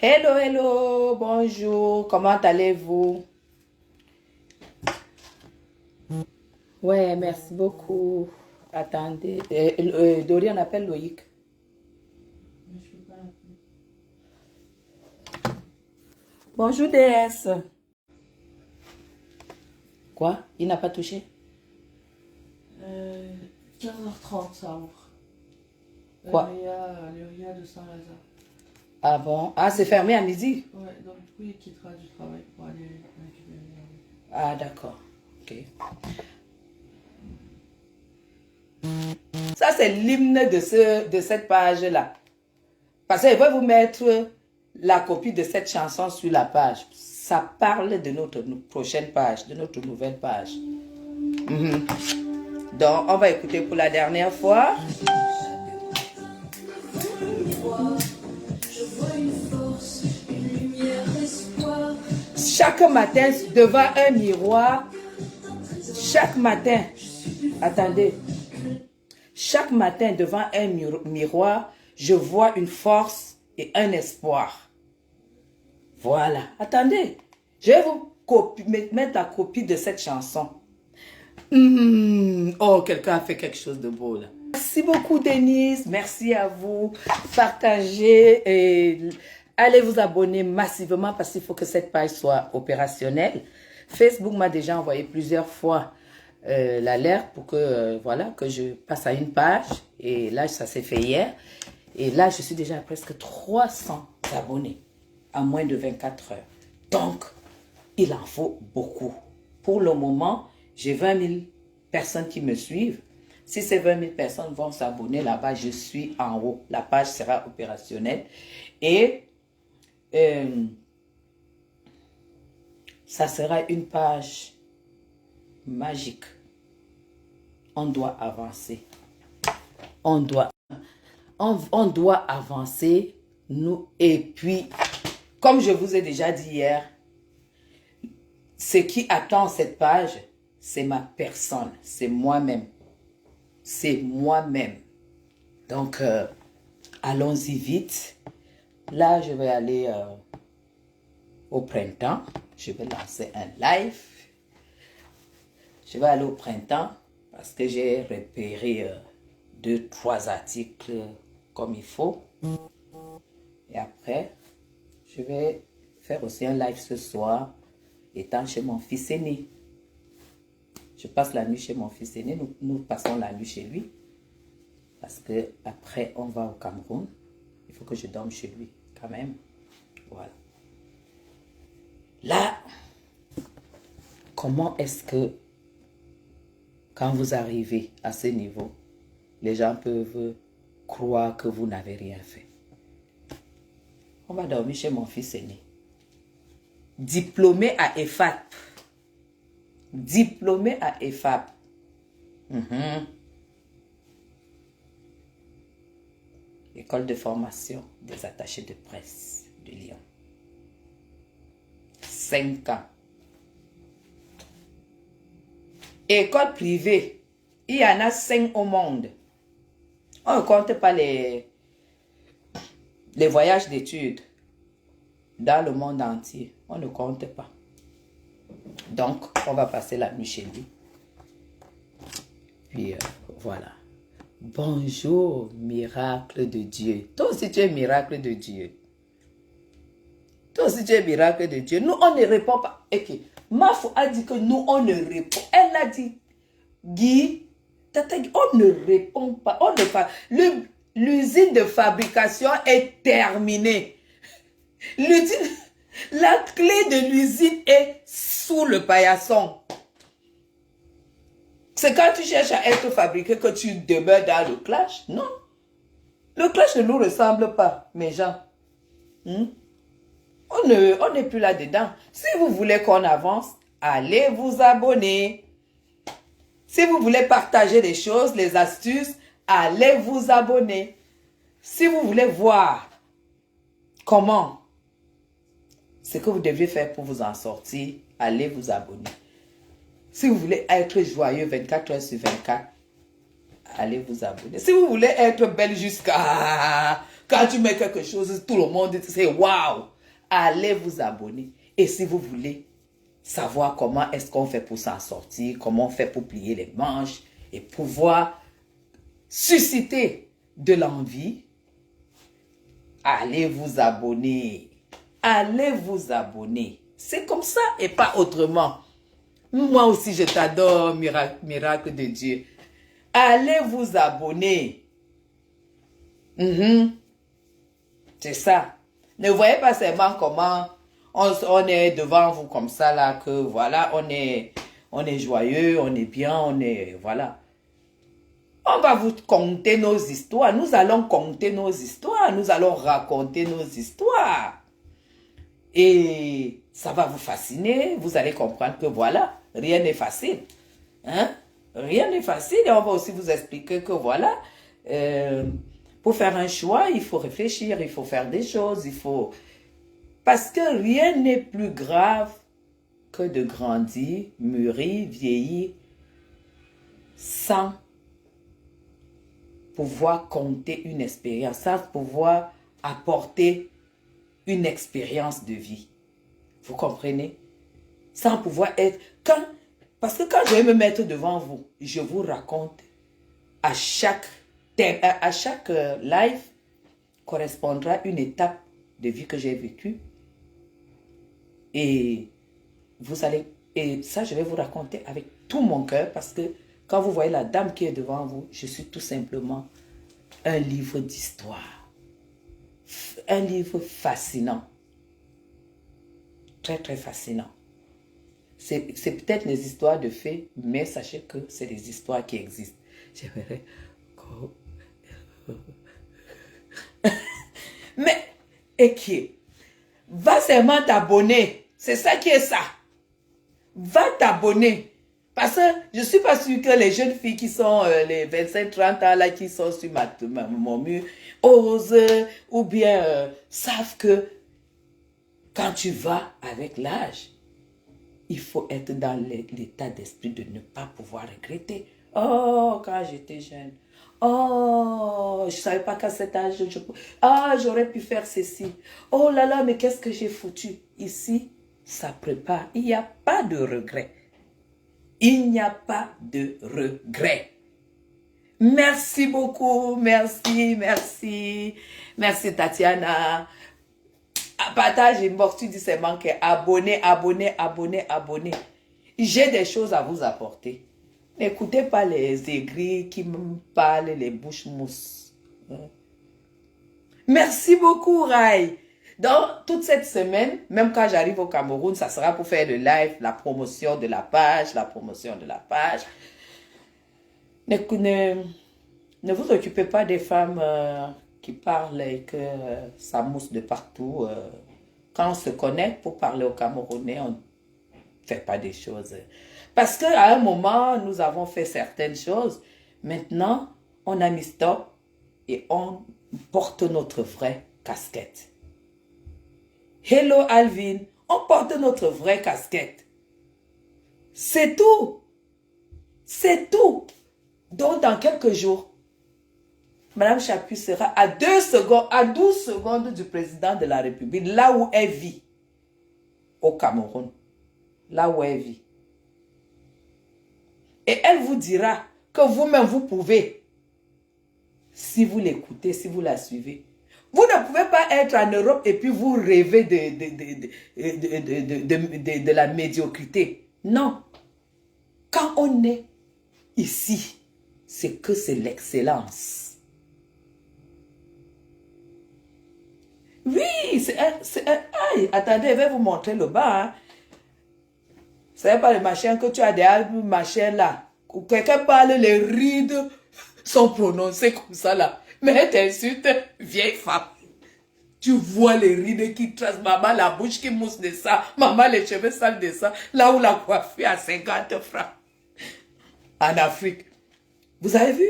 Hello, hello, bonjour, comment allez-vous? Ouais, merci beaucoup. Attendez, Dorian appelle Loïc. Bonjour, DS. Quoi? Il n'a pas touché? 15h30, ça ouvre. Quoi? Le RIA de Saint-Lazare. Ah bon? Ah, c'est fermé à midi? Ouais, donc du coup, il quittera du travail pour aller récupérer. Ah, d'accord. Ok. Ça, c'est l'hymne de cette page-là. Parce que je vais vous mettre la copie de cette chanson sur la page. Ça parle de notre prochaine page, de notre nouvelle page. Donc, on va écouter pour la dernière fois. Chaque matin, devant un miroir, chaque matin, attendez, chaque matin devant un miroir, je vois une force et un espoir. Voilà, attendez, je vais vous mettre la copie de cette chanson. Oh, quelqu'un a fait quelque chose de beau là. Merci beaucoup Denise, merci à vous. Partagez et allez vous abonner massivement parce qu'il faut que cette page soit opérationnelle. Facebook m'a déjà envoyé plusieurs fois l'alerte pour que, voilà, que je passe à une page. Et là, ça s'est fait hier. Et là, je suis déjà à presque 300 abonnés en moins de 24 heures. Donc, il en faut beaucoup. Pour le moment, j'ai 20 000 personnes qui me suivent. Si ces 20 000 personnes vont s'abonner là-bas, je suis en haut. La page sera opérationnelle. Et ça sera une page magique. On doit avancer. On doit avancer, nous. Et puis, comme je vous ai déjà dit hier, ce qui attend cette page, c'est ma personne, c'est moi-même. C'est moi-même. Donc, allons-y vite. Là, je vais aller au printemps. Je vais lancer un live. Je vais aller au printemps parce que j'ai repéré 2-3 articles comme il faut. Et après, je vais faire aussi un live ce soir, étant chez mon fils aîné. Je passe la nuit chez mon fils aîné. Nous passons la nuit chez lui. Parce que après on va au Cameroun. Il faut que je dorme chez lui quand même. Voilà. Là, comment est-ce que quand vous arrivez à ce niveau, les gens peuvent croire que vous n'avez rien fait? On va dormir chez mon fils aîné. Diplômé à EFAP. Diplômé à EFAP. École de formation des attachés de presse de Lyon. 5 ans. École privée. Il y en a 5 au monde. On ne compte pas les voyages d'études dans le monde entier. On ne compte pas. Donc, on va passer la nuit chez lui. Puis, voilà. Bonjour, miracle de Dieu. Toi aussi, tu es miracle de Dieu. Toi aussi, tu es miracle de Dieu. Nous, on ne répond pas. Ok. Mafou a dit que nous, on ne répond. Elle a dit, Guy, on ne répond pas. On ne pas. L'usine de fabrication est terminée. La clé de l'usine est sous le paillasson. C'est quand tu cherches à être fabriqué que tu demeures dans le clash. Non. Le clash ne nous ressemble pas, mes gens. On n'est plus là-dedans. Si vous voulez qu'on avance, allez vous abonner. Si vous voulez partager les choses, les astuces, allez vous abonner. Si vous voulez voir comment, ce que vous devez faire pour vous en sortir, allez vous abonner. Si vous voulez être joyeux 24 heures sur 24, allez vous abonner. Si vous voulez être belle jusqu'à Quand tu mets quelque chose, tout le monde c'est waouh. Allez vous abonner. Et si vous voulez savoir comment est-ce qu'on fait pour s'en sortir, comment on fait pour plier les manches et pouvoir susciter de l'envie, allez vous abonner. Allez vous abonner. C'est comme ça et pas autrement. Moi aussi, je t'adore, miracle de Dieu. Allez vous abonner. C'est ça. Ne voyez pas seulement comment on est devant vous comme ça, là, que voilà, on est joyeux, on est bien, on est, voilà. On va vous conter nos histoires. Nous allons conter nos histoires. Nous allons raconter nos histoires. Et ça va vous fasciner. Vous allez comprendre que voilà, rien n'est facile. Hein? Rien n'est facile. Et on va aussi vous expliquer que voilà, pour faire un choix, il faut réfléchir, il faut faire des choses, il faut... Parce que rien n'est plus grave que de grandir, mûrir, vieillir, sans pouvoir compter une expérience, sans pouvoir apporter une expérience de vie. Vous comprenez? Sans pouvoir être... Parce que quand je vais me mettre devant vous, je vous raconte à chaque thème, à chaque live correspondra une étape de vie que j'ai vécue. Et vous allez... Et ça, je vais vous raconter avec tout mon cœur parce que quand vous voyez la dame qui est devant vous, je suis tout simplement un livre d'histoire. Un livre fascinant. Très, très fascinant. C'est peut-être des histoires de fées, mais sachez que c'est des histoires qui existent. J'aimerais... Mais, et qui va seulement t'abonner. C'est ça qui est ça. Va t'abonner. Parce que je ne suis pas sûre que les jeunes filles qui sont les 25-30 ans là, qui sont sur mon mur, osent ou bien savent que quand tu vas avec l'âge, il faut être dans l'état d'esprit de ne pas pouvoir regretter. Oh, quand j'étais jeune. Oh, je ne savais pas qu'à cet âge, j'aurais pu faire ceci. Oh là là, mais qu'est-ce que j'ai foutu? Ici, ça prépare. Il n'y a pas de regret. Il n'y a pas de regret. Merci beaucoup. Merci, merci. Merci Tatiana. Partage inbox, tu dis seulement que abonnez, abonnez, abonnez, abonnez. J'ai des choses à vous apporter. N'écoutez pas les aigris qui me parlent, les bouches mousses. Merci beaucoup, Rai. Donc, toute cette semaine, même quand j'arrive au Cameroun, ça sera pour faire le live, la promotion de la page, la promotion de la page. Ne vous occupez pas des femmes qui parlent et que ça mousse de partout. Quand on se connecte pour parler au Camerounais, on ne fait pas des choses. Parce qu'à un moment, nous avons fait certaines choses. Maintenant, on a mis stop et on porte notre vraie casquette. Hello Alvin, on porte notre vraie casquette. C'est tout. C'est tout. Donc, dans quelques jours, Madame Chaput sera à 12 secondes du président de la République, là où elle vit, au Cameroun. Là où elle vit. Et elle vous dira que vous-même, vous pouvez, si vous l'écoutez, si vous la suivez. Vous ne pouvez pas être en Europe et puis vous rêvez de la médiocrité. Non. Quand on est ici, c'est que c'est l'excellence. Oui, c'est un... Aïe, attendez, je vais vous montrer le bas. Hein. C'est pas le machin que tu as derrière le machin là. Où quelqu'un parle, les rides sont prononcées comme ça là. Mais elle t'insulte, vieille femme. Tu vois les rides qui tracent, maman la bouche qui mousse de ça, maman les cheveux sales de ça, là où la coiffure à 50 francs. En Afrique. Vous avez vu?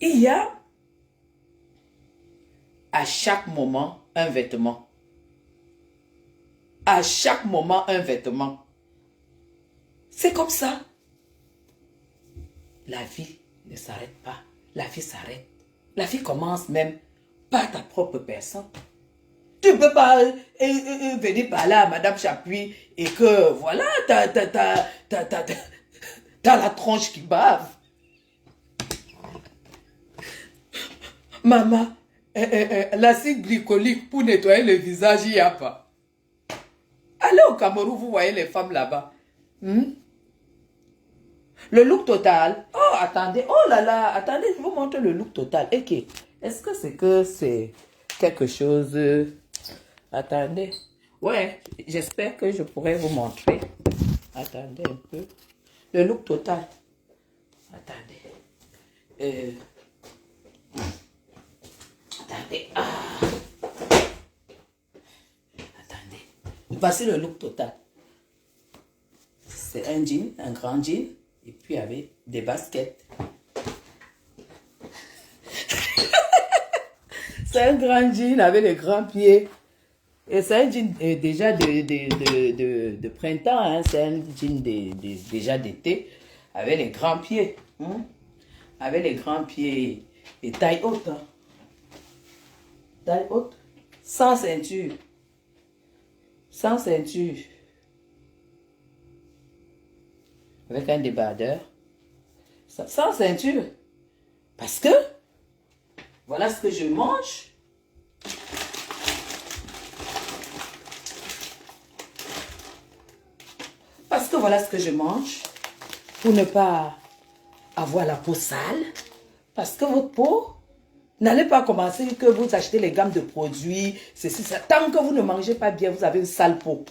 Il y a à chaque moment un vêtement. À chaque moment un vêtement. C'est comme ça. La vie ne s'arrête pas. La vie s'arrête. La vie commence même pas ta propre personne. Tu ne peux pas venir parler à Madame Chapuis et que voilà, t'as la tronche qui bave. Maman, l'acide glycolique pour nettoyer le visage, il n'y a pas. Allez au Cameroun, vous voyez les femmes là-bas. Le look total. Oh, attendez. Oh là là. Attendez, je vous montre le look total. Ok. Est-ce que c'est quelque chose... Attendez. Ouais, j'espère que je pourrai vous montrer. Attendez un peu. Le look total. Attendez. Attendez. Ah. Attendez. Voici le look total. C'est un jean, un grand jean. Et puis avec des baskets. C'est un grand jean avec les grands pieds. Et c'est un jean déjà de printemps. Hein. C'est un jean déjà d'été. Avec les grands pieds. Hein. Avec les grands pieds. Et taille haute. Hein. Taille haute. Sans ceinture. Sans ceinture. Avec un débardeur. Sans ceinture. Parce que, voilà ce que je mange. Parce que voilà ce que je mange. Pour ne pas avoir la peau sale. Parce que votre peau, n'allez pas commencer que vous achetez les gammes de produits. Ceci, ça. Tant que vous ne mangez pas bien, vous avez une sale peau.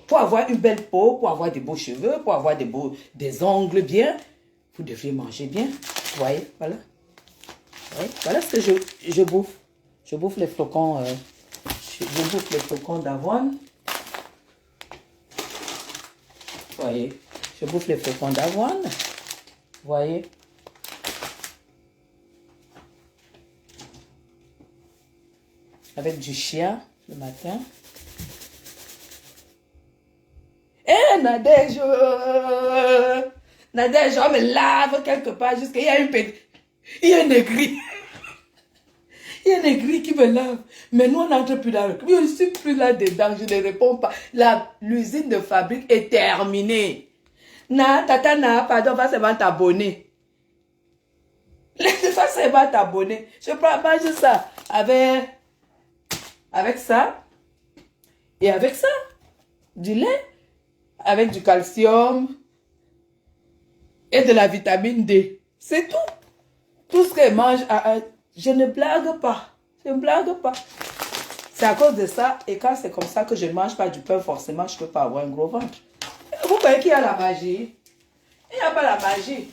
Pour avoir une belle peau, pour avoir des beaux cheveux, pour avoir des ongles bien, vous devriez manger bien. Vous voyez, voilà. Ouais, voilà ce que je bouffe. Je bouffe les flocons. Je bouffe les flocons d'avoine. Vous voyez, je bouffe les flocons d'avoine. Vous voyez. Avec du chia le matin. Nadège, Nadège, on me lave quelque part jusqu'à... Il y a un aigri. Il y a un aigri qui me lave. Mais nous, on n'entre plus là. Je ne suis plus là-dedans. Je ne réponds pas. L'usine de fabrique est terminée. Tata, pardon, va seulement t'abonner. Va seulement t'abonner. Je prends manger ça avec ça. Et avec ça, du lait. Avec du calcium et de la vitamine D. C'est tout. Tout ce qu'elle mange, je ne blague pas. Je ne blague pas. C'est à cause de ça. Et quand c'est comme ça que je ne mange pas du pain, forcément, je ne peux pas avoir un gros ventre. Vous voyez qu'il y a la magie? Il n'y a pas la magie.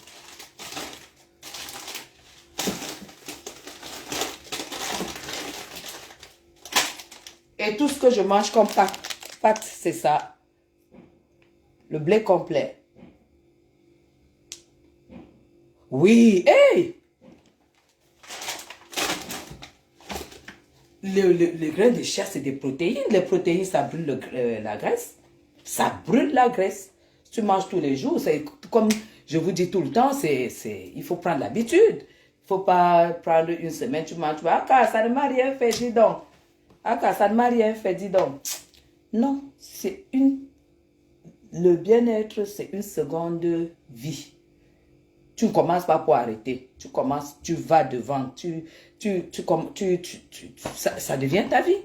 Et tout ce que je mange comme pâte, c'est ça. Le blé complet. Oui, hey! Le grain de chia, c'est des protéines. Les protéines, ça brûle la graisse. Ça brûle la graisse. Si tu manges tous les jours, c'est comme je vous dis tout le temps, il faut prendre l'habitude. Il ne faut pas prendre une semaine, tu manges, ça ne m'a rien fait, dis donc. Ça ne m'a rien fait, dis donc. Non, le bien-être, c'est une seconde vie. Tu ne commences pas pour arrêter. Tu commences, tu vas devant. Ça devient ta vie.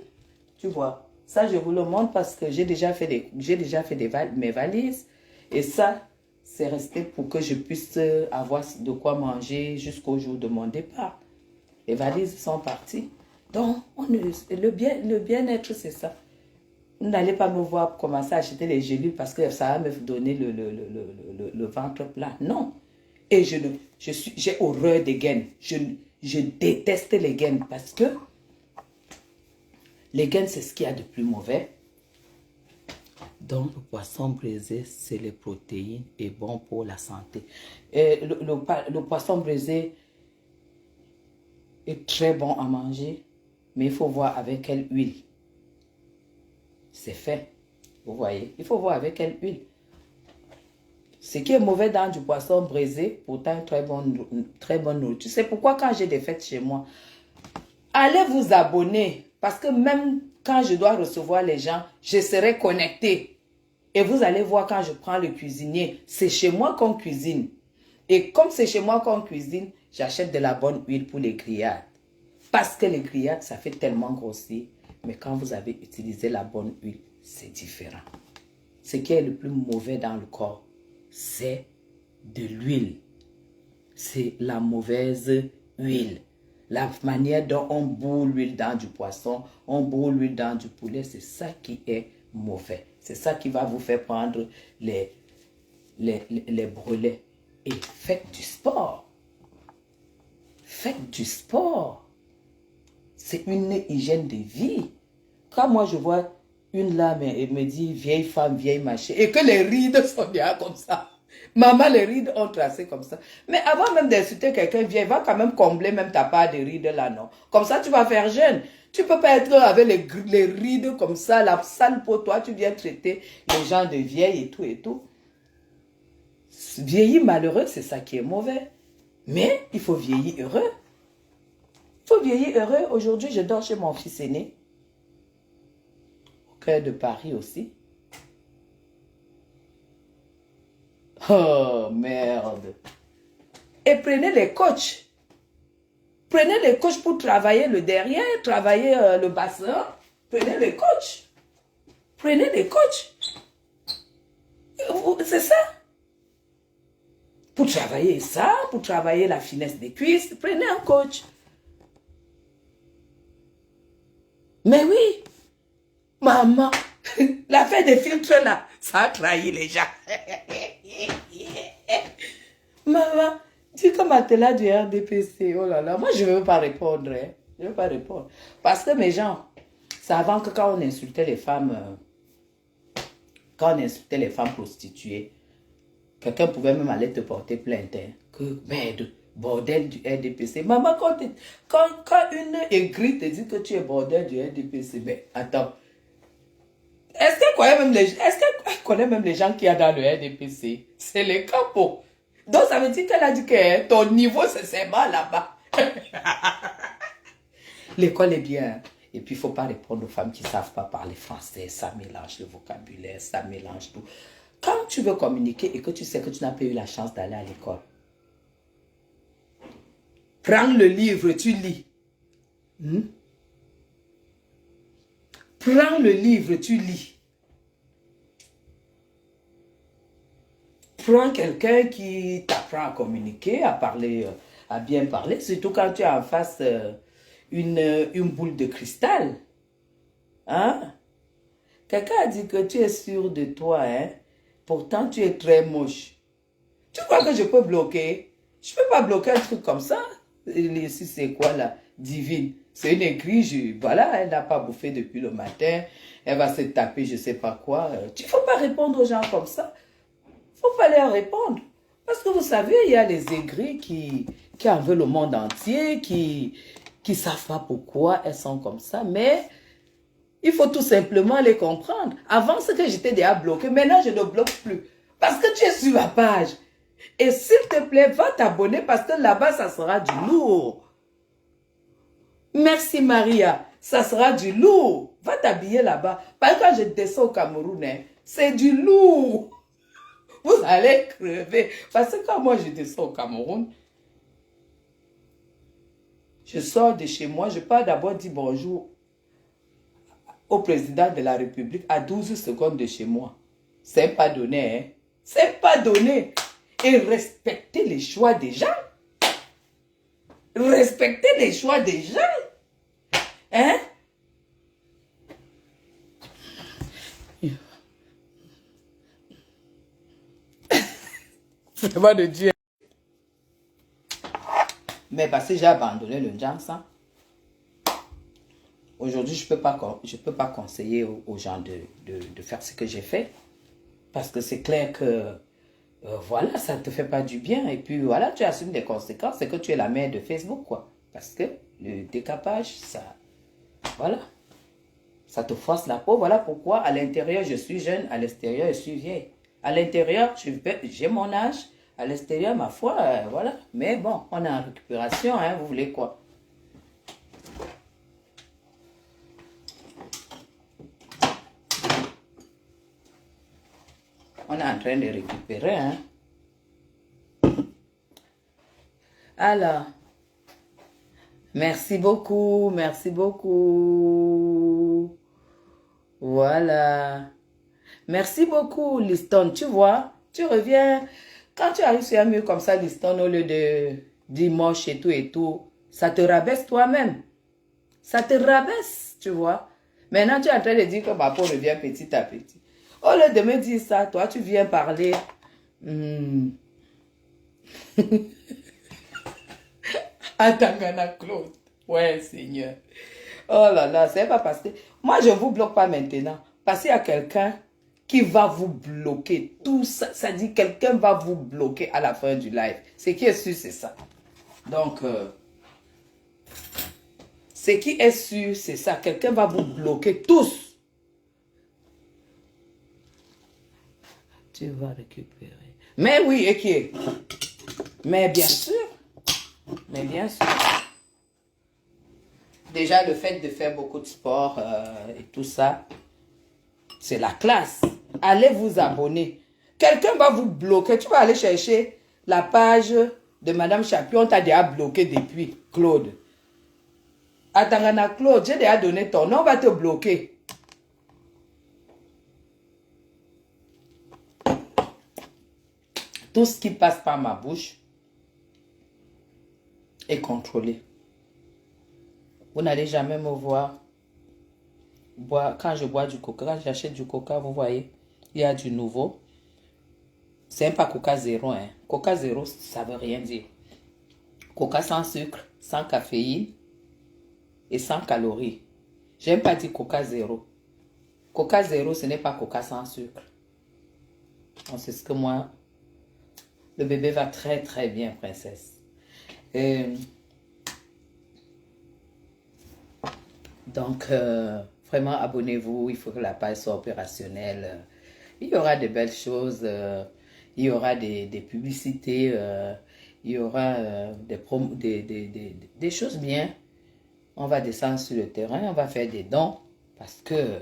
Tu vois. Ça, je vous le montre parce que j'ai déjà fait mes valises. Et ça, c'est resté pour que je puisse avoir de quoi manger jusqu'au jour de mon départ. Les valises sont parties. Donc, le bien-être, c'est ça. Vous n'allez pas me voir commencer à acheter les gélules parce que ça va me donner le ventre plat. Non. Et j'ai horreur des gaines. Je déteste les gaines parce que les gaines, c'est ce qu'il y a de plus mauvais. Donc, le poisson braisé, c'est les protéines et bon pour la santé. Et le poisson braisé est très bon à manger, mais il faut voir avec quelle huile. C'est fait. Vous voyez, il faut voir avec quelle huile. Ce qui est mauvais dans du poisson braisé, pourtant très bonne nourriture. C'est pourquoi quand j'ai des fêtes chez moi, Allez vous abonner. Parce que même quand je dois recevoir les gens, je serai connecté. Et vous allez voir quand je prends le cuisinier, c'est chez moi qu'on cuisine. Et comme c'est chez moi qu'on cuisine, j'achète de la bonne huile pour les grillades. Parce que les grillades, ça fait tellement grossir. Mais quand vous avez utilisé la bonne huile, c'est différent. Ce qui est le plus mauvais dans le corps, c'est de l'huile. C'est la mauvaise huile. La manière dont on bout l'huile dans du poisson, on bout l'huile dans du poulet, c'est ça qui est mauvais. C'est ça qui va vous faire prendre les brûlés. Et faites du sport. Faites du sport. C'est une hygiène de vie. Quand moi je vois une là et me dit vieille femme, vieille machin, et que les rides sont bien comme ça. Maman, les rides ont tracé comme ça. Mais avant même d'insulter quelqu'un vieille, va quand même combler même ta part de rides là, non? Comme ça, tu vas faire jeune. Tu peux pas être avec les rides comme ça, la sale peau, toi, tu viens traiter les gens de vieilles et tout et tout. Vieillir malheureux, c'est ça qui est mauvais. Mais il faut vieillir heureux. Il faut vieillir heureux. Aujourd'hui, je dors chez mon fils aîné. Au cœur de Paris aussi. Oh, merde. Et prenez les coachs. Prenez les coachs pour travailler le derrière, travailler le bassin. Prenez les coachs. Prenez les coachs. C'est ça. Pour travailler ça, pour travailler la finesse des cuisses, prenez un coach. Mais oui, maman, l'affaire des filtres là, ça a trahi les gens. Maman, dis comme Atela du RDPC, oh là là, moi je ne veux pas répondre. Hein. Je ne veux pas répondre. Parce que mes gens, c'est avant que quand on insultait les femmes, prostituées, quelqu'un pouvait même aller te porter plainte. Hein, que merde, bordel du RDPC. Maman, quand une aigrie te dit que tu es bordel du RDPC, mais attends. Est-ce qu'elle connaît même les gens qu'il y a dans le RDPC? C'est les capos. Donc ça veut dire qu'elle a dit que ton niveau c'est seulement là-bas. L'école est bien. Et puis il ne faut pas répondre aux femmes qui ne savent pas parler français. Ça mélange le vocabulaire, ça mélange tout. Quand tu veux communiquer et que tu sais que tu n'as pas eu la chance d'aller à l'école, prends le livre, tu lis. Prends le livre, tu lis. Prends quelqu'un qui t'apprend à communiquer, à parler, à bien parler, surtout quand tu as en face une boule de cristal. Hein? Quelqu'un a dit que tu es sûr de toi, hein? Pourtant tu es très moche. Tu crois que je peux bloquer? Je ne peux pas bloquer un truc comme ça. Ici, c'est quoi là? Divine. C'est une aigrie, voilà, elle n'a pas bouffé depuis le matin. Elle va se taper je ne sais pas quoi. Il ne faut pas répondre aux gens comme ça. Il ne faut pas leur répondre. Parce que vous savez, il y a les aigris qui en veulent le monde entier, qui ne savent pas pourquoi elles sont comme ça. Mais il faut tout simplement les comprendre. Avant, ce que j'étais déjà bloqué, maintenant je ne bloque plus. Parce que tu es sur ma page. Et s'il te plaît, va t'abonner parce que là-bas, ça sera du lourd. Merci Maria, ça sera du lourd. Va t'habiller là-bas. Parce que quand je descends au Cameroun, hein, c'est du lourd. Vous allez crever. Parce que quand moi je descends au Cameroun, je sors de chez moi, je pars d'abord dire bonjour au président de la République à 12 secondes de chez moi. C'est pas donné, hein. C'est pas donné. Et respecter les choix des gens. Respecter les choix des gens. Hein? C'est pas de Dieu. Mais parce que j'ai abandonné le Jansan. Aujourd'hui, je peux pas conseiller aux gens de faire ce que j'ai fait. Parce que c'est clair que, voilà, ça ne te fait pas du bien. Et puis, voilà, tu assumes les conséquences. C'est que tu es la mère de Facebook, quoi. Parce que le décapage, ça, voilà, ça te force la peau. Voilà pourquoi, à l'intérieur, je suis jeune. À l'extérieur, je suis vieille. À l'intérieur, j'ai mon âge. À l'extérieur, ma foi, voilà. Mais bon, on est en récupération, hein, vous voulez quoi? On est en train de récupérer, hein. Alors, merci beaucoup, merci beaucoup. Voilà. Merci beaucoup, Liston. Tu vois, tu reviens. Quand tu arrives sur un mur comme ça, Liston, au lieu de dire moche et tout, ça te rabaisse toi-même. Ça te rabaisse, tu vois. Maintenant, tu es en train de dire que ma peau revient petit à petit. Au lieu de me dire ça, toi, tu viens parler. Atangana Claude. Ouais, Seigneur. Oh là là, c'est pas parce que... Moi, je ne vous bloque pas maintenant. Parce qu'il y a quelqu'un qui va vous bloquer. Tout ça, ça dit quelqu'un va vous bloquer à la fin du live. Ce qui est sûr, c'est ça. Donc, ce qui est sûr, c'est ça. Quelqu'un va vous bloquer tous. Tu vas récupérer. Mais oui, et qui est? Mais bien sûr. Mais bien sûr. Déjà, le fait de faire beaucoup de sport et tout ça, c'est la classe. Allez vous abonner. Quelqu'un va vous bloquer. Tu vas aller chercher la page de Madame Chapion. On t'a déjà bloqué depuis, Claude. Attends, Claude, j'ai déjà donné ton nom. On va te bloquer. Tout ce qui passe par ma bouche est contrôlé. Vous n'allez jamais me voir boire. Quand je bois du coca, quand j'achète du coca, vous voyez, il y a du nouveau. C'est pas Coca zéro, hein. Coca zéro, ça veut rien dire. Coca sans sucre, sans caféine et sans calories. J'aime pas dire Coca zéro. Coca zéro, ce n'est pas Coca sans sucre. Donc, c'est ce que moi, le bébé va très très bien, princesse. Donc, vraiment, abonnez-vous. Il faut que la page soit opérationnelle. Il y aura de belles choses. Il y aura des publicités. Il y aura des choses bien. On va descendre sur le terrain. On va faire des dons. Parce que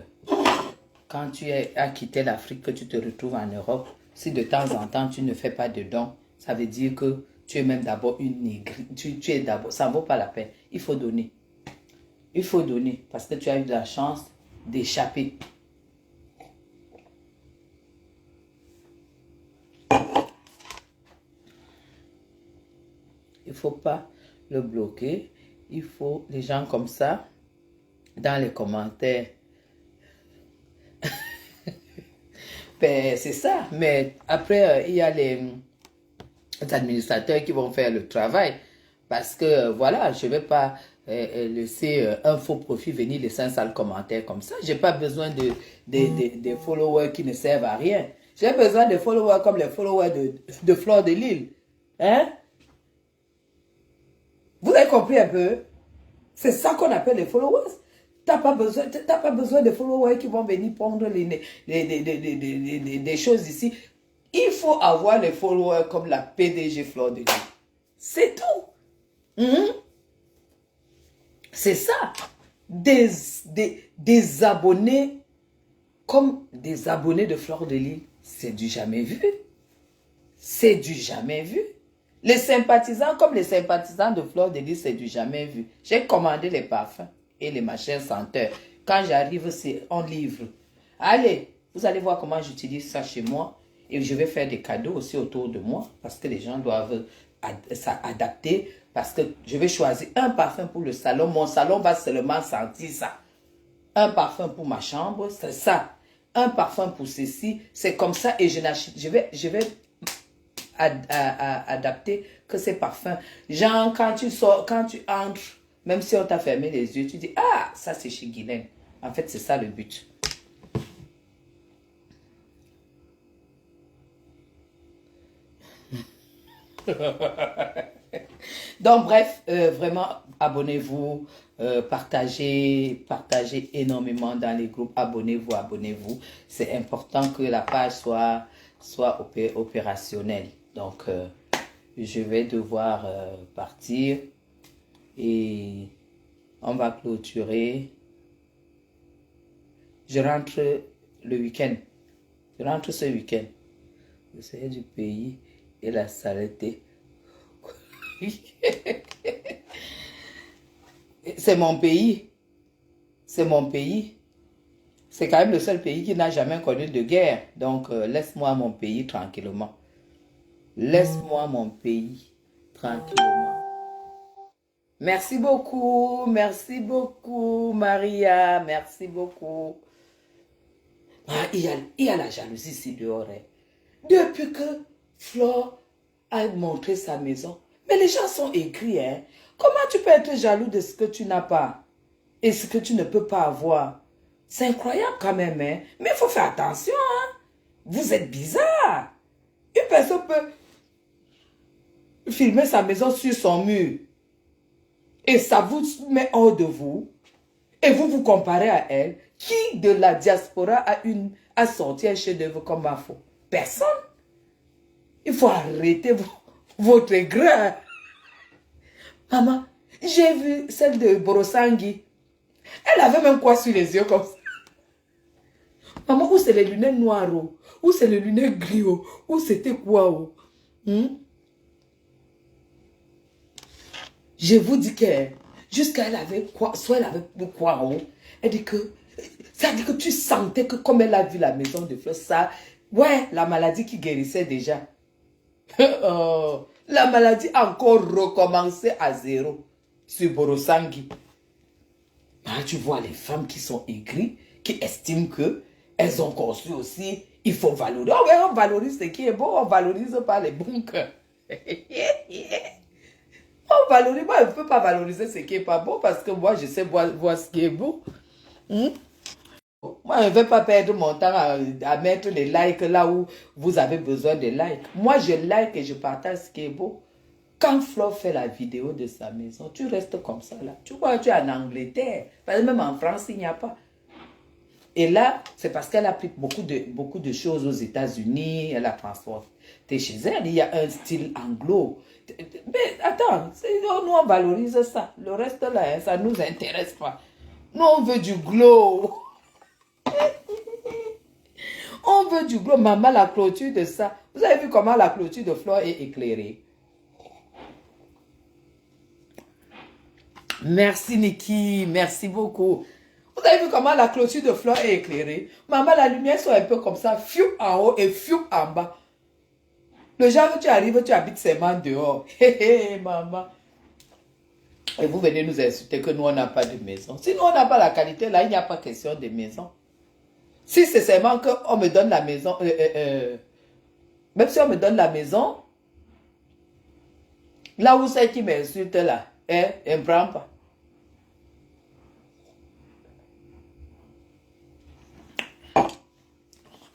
quand tu as quitté l'Afrique, que tu te retrouves en Europe, si de temps en temps tu ne fais pas de dons, ça veut dire que tu es même d'abord une négre. Tu es d'abord, ça ne vaut pas la peine. Il faut donner. Il faut donner parce que tu as eu de la chance d'échapper. Il ne faut pas le bloquer. Il faut les gens comme ça, dans les commentaires. Ben, c'est ça. Mais après, il y a les administrateurs qui vont faire le travail. Parce que, voilà, je ne vais pas laisser un faux profil venir laisser un sale commentaire comme ça. Je n'ai pas besoin de followers qui ne servent à rien. J'ai besoin de followers comme les followers de Fleur de Lille. Hein? Vous avez compris un peu? C'est ça qu'on appelle les followers. T'as pas besoin de followers qui vont venir prendre des choses ici. Il faut avoir les followers comme la PDG Fleur de Lille. C'est tout. C'est ça. Des abonnés comme des abonnés de Fleur de Lille. C'est du jamais vu. C'est du jamais vu. Les sympathisants comme les sympathisants de Fleur de Lys, c'est du jamais vu. J'ai commandé les parfums et les machins senteurs. Quand j'arrive, c'est en livre. Allez, vous allez voir comment j'utilise ça chez moi. Et je vais faire des cadeaux aussi autour de moi. Parce que les gens doivent s'adapter. Parce que je vais choisir un parfum pour le salon. Mon salon va seulement sentir ça. Un parfum pour ma chambre, c'est ça. Un parfum pour ceci, c'est comme ça. Et je vais adapter que ces parfums. Genre, quand tu sors, quand tu entres, même si on t'a fermé les yeux, tu dis, ah, ça c'est chez Guylaine. En fait, c'est ça le but. Donc, bref, vraiment, abonnez-vous, partagez énormément dans les groupes. Abonnez-vous. C'est important que la page soit opérationnelle. Donc, je vais devoir partir et on va clôturer. Je rentre le week-end. Je rentre ce week-end. Le Seigneur du pays et la saleté. C'est mon pays. C'est mon pays. C'est quand même le seul pays qui n'a jamais connu de guerre. Donc, laisse-moi mon pays tranquillement. Laisse-moi mon pays tranquillement. Merci beaucoup, Maria. Merci beaucoup. Ah, il y a la jalousie ici dehors. Hein. Depuis que Flore a montré sa maison, mais les gens sont aigris. Hein. Comment tu peux être jaloux de ce que tu n'as pas et ce que tu ne peux pas avoir? C'est incroyable quand même. Hein. Mais il faut faire attention. Hein. Vous êtes bizarre. Une personne peut filmer sa maison sur son mur et ça vous met hors de vous et vous vous comparez à elle. Qui de la diaspora a sorti un chef-d'œuvre comme Bafo? Personne. Il faut arrêter votre grain. Maman, j'ai vu celle de Borosangui. Elle avait même quoi sur les yeux comme ça. Maman, où c'est les lunettes noires? Où c'est les lunettes gris? Où c'était quoi? Je vous dis que jusqu'à elle avait quoi, soit elle avait quoi en haut. Elle dit que, ça dit que tu sentais que comme elle a vu la maison de fleurs, ça, ouais, la maladie qui guérissait déjà. Oh, la maladie a encore recommencé à zéro sur Borosangui. Ah, tu vois les femmes qui sont aigries, qui estiment que elles ont construit aussi, il faut valoriser. Oh, ouais, on valorise ce qui est beau, on valorise pas les bons cœurs. On valorise, moi je ne peux pas valoriser ce qui n'est pas beau parce que moi je sais voir ce qui est beau. Moi je ne vais pas perdre mon temps à mettre les likes là où vous avez besoin de likes. Moi je like et je partage ce qui est beau. Quand Flore fait la vidéo de sa maison, tu restes comme ça là. Tu vois, tu es en Angleterre. Parce que même en France, il n'y a pas. Et là, c'est parce qu'elle a pris beaucoup de choses aux États-Unis. Elle a transporté chez elle. Il y a un style anglo. Mais attends, nous on valorise ça. Le reste là, ça ne nous intéresse pas. Nous, on veut du glow. On veut du glow. Maman, la clôture de ça. Vous avez vu comment la clôture de Flore est éclairée? Merci Niki, merci beaucoup. Vous avez vu comment la clôture de Flore est éclairée? Maman, la lumière soit un peu comme ça, fiou en haut et fiou en bas. Le genre où tu arrives, tu habites seulement dehors. Hé hé, maman. Et vous venez nous insulter que nous, on n'a pas de maison. Si nous, on n'a pas la qualité, là, il n'y a pas question de maison. Si c'est seulement qu'on me donne la maison, même si on me donne la maison, là où c'est qui m'insulte là, elle ne prend pas.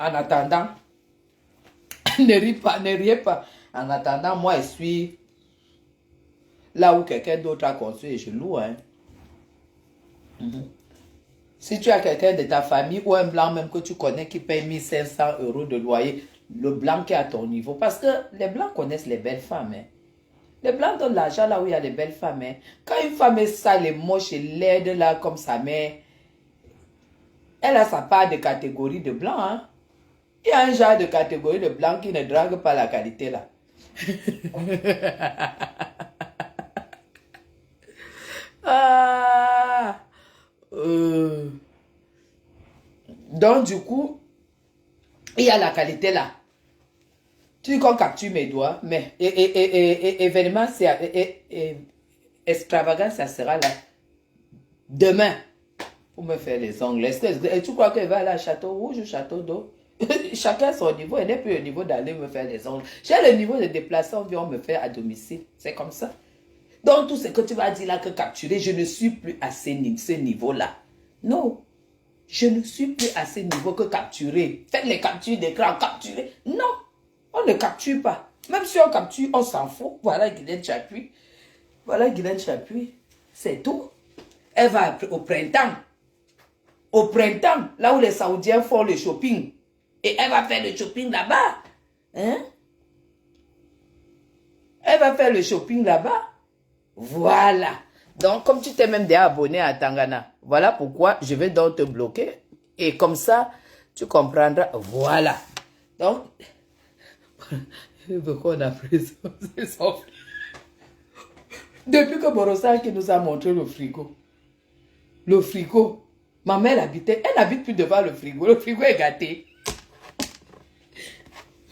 En attendant, ne riez pas. En attendant, moi, je suis là où quelqu'un d'autre a construit et je loue. Hein. Si tu as quelqu'un de ta famille ou un blanc même que tu connais qui paye 1500 € de loyer, le blanc qui est à ton niveau, parce que les blancs connaissent les belles femmes. Hein. Les blancs donnent l'argent là où il y a les belles femmes. Hein. Quand une femme est sale et moche et laide là comme sa mère, elle a sa part de catégorie de blanc. Hein. Il y a un genre de catégorie de blanc qui ne drague pas la qualité là. Ah, donc du coup, il y a la qualité là. Tu dis qu'on capture mes doigts, mais événement, extravagant, ça sera là. Demain, pour me faire les ongles. Et tu crois qu'elle va aller à Château Rouge ou Château d'Eau? Chacun son niveau, elle n'est plus au niveau d'aller me faire les ongles. J'ai le niveau de déplacer, on vient me faire à domicile. C'est comme ça. Donc tout ce que tu vas dire là que capturer, je ne suis plus à ce niveau-là. Non. Je ne suis plus à ce niveau que capturer. Faites les captures d'écran, capturer. Non. On ne capture pas. Même si on capture, on s'en fout. Voilà Guylaine Chapuis. Voilà Guylaine Chapuis. C'est tout. Elle va au printemps. Au printemps, là où les Saoudiens font le shopping. Et elle va faire le shopping là-bas. Hein? Elle va faire le shopping là-bas. Voilà. Donc, comme tu t'es même déjà abonné à Tangana, voilà pourquoi je vais donc te bloquer. Et comme ça, tu comprendras. Voilà. Donc, Il veut qu'on a pris son... Depuis que Borossa qui nous a montré le frigo, ma mère habitait, elle n'habite plus devant le frigo est gâté.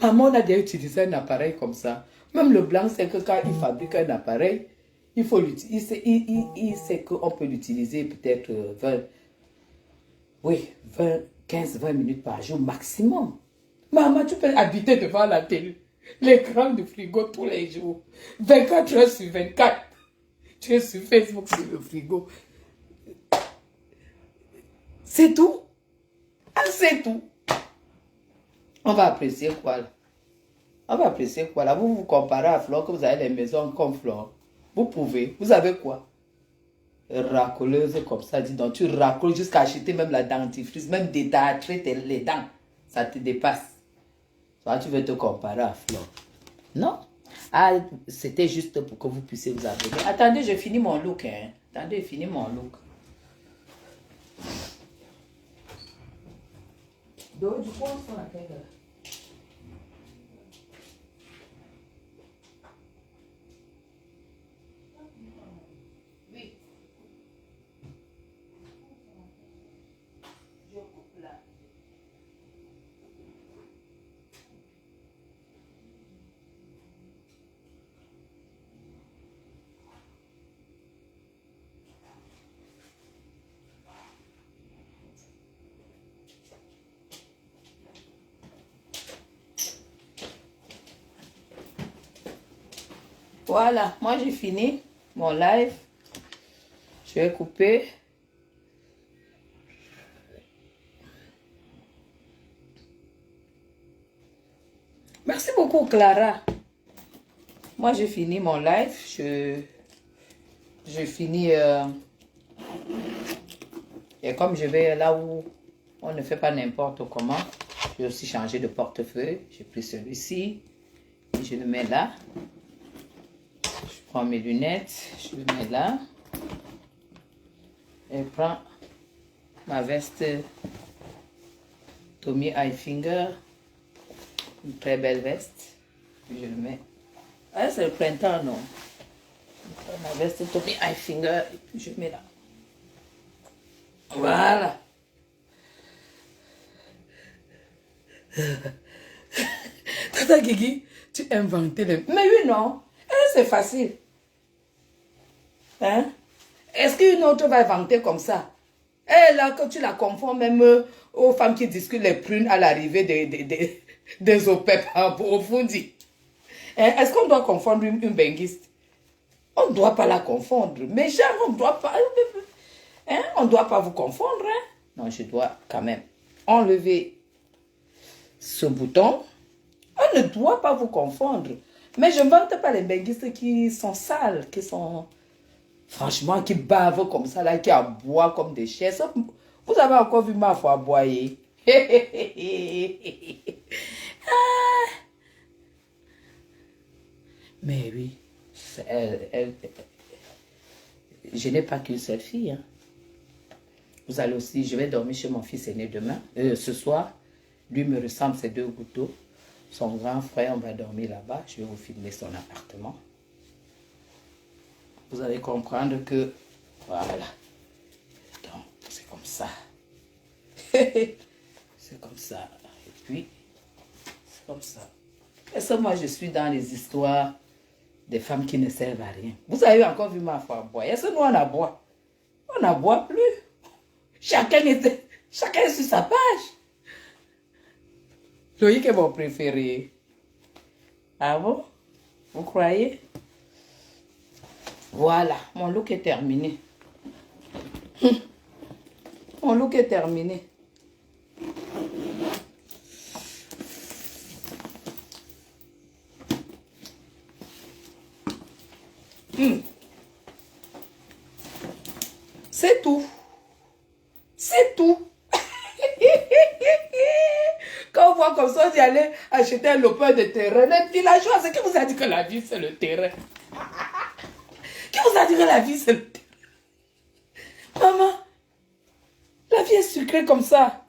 Maman, on a déjà utilisé un appareil comme ça. Même le blanc, c'est que quand il fabrique un appareil, il faut l'utiliser, il sait qu'on peut l'utiliser peut-être 15-20 minutes par jour maximum. Maman, tu peux habiter devant la télé, l'écran du frigo tous les jours, 24 heures sur 24. Tu es sur Facebook, sur le frigo. C'est tout. Ah, c'est tout. On va apprécier quoi là? On va apprécier quoi là? Vous vous comparez à Flore, que vous avez des maisons comme Flore. Vous pouvez. Vous avez quoi? Racoleuse comme ça, dis donc. Tu racoles jusqu'à acheter même la dentifrice, même détartrer les dents. Ça te dépasse. Toi, tu veux te comparer à Flore. Non? Ah, c'était juste pour que vous puissiez vous abonner. Attendez, je finis mon look. Hein. Attendez, je finis mon look. Donc, du coup, on s'en appelle. Oui. Je coupe là. Voilà, moi j'ai fini mon live. Je vais couper. Merci beaucoup Clara. Moi j'ai fini mon live. Je finis. Et comme je vais là où on ne fait pas n'importe comment, j'ai aussi changé de portefeuille. J'ai pris celui-ci. Et je le mets là. Je prends mes lunettes. Je le mets là. Et je prends ma veste Tommy Hilfiger. Une très belle veste. Je le mets. Ah, c'est le printemps, non? Je prends ma veste Tommy Hilfiger. Et puis je mets là. Voilà. Tata Guigui, tu inventais les... Mais oui, non. C'est facile. Hein? Est-ce qu'une autre va inventer comme ça? Et là, que tu la confonds même aux femmes qui discutent les prunes à l'arrivée des OPEP au Fundi. Hein? Est-ce qu'on doit confondre une benguiste? On ne doit pas la confondre. Mais genre, on ne doit pas... Hein? On ne doit pas vous confondre. Hein? Non, je dois quand même enlever ce bouton. On ne doit pas vous confondre. Mais je ne vante pas les benguistes qui sont sales, qui sont... Franchement, qui bavent comme ça, là, qui aboient comme des chaises. Vous avez encore vu ma foi aboyer. Mais oui, je n'ai pas qu'une seule fille. Hein. Vous allez aussi, je vais dormir chez mon fils aîné demain, ce soir. Lui me ressemble ses 2 gouttes. Son grand frère, on va dormir là-bas. Je vais vous filmer son appartement. Vous allez comprendre que, voilà. Donc, c'est comme ça. C'est comme ça. Et puis, c'est comme ça. Et ça, moi, je suis dans les histoires des femmes qui ne servent à rien. Vous avez encore vu ma foi boire. Est-ce que nous, on a boit? On n'a boit plus. Chacun est sur sa page. Loïc est mon préféré. Ah bon? Vous croyez? Voilà, mon look est terminé. Mon look est terminé. C'est tout. C'est tout. Quand on voit comme ça, d'y aller acheter un lopin de terrain, les villageois, c'est qui vous a dit que la vie, c'est le terrain? Qui vous a dit que la vie, c'est le terrain? Maman, la vie est sucrée comme ça.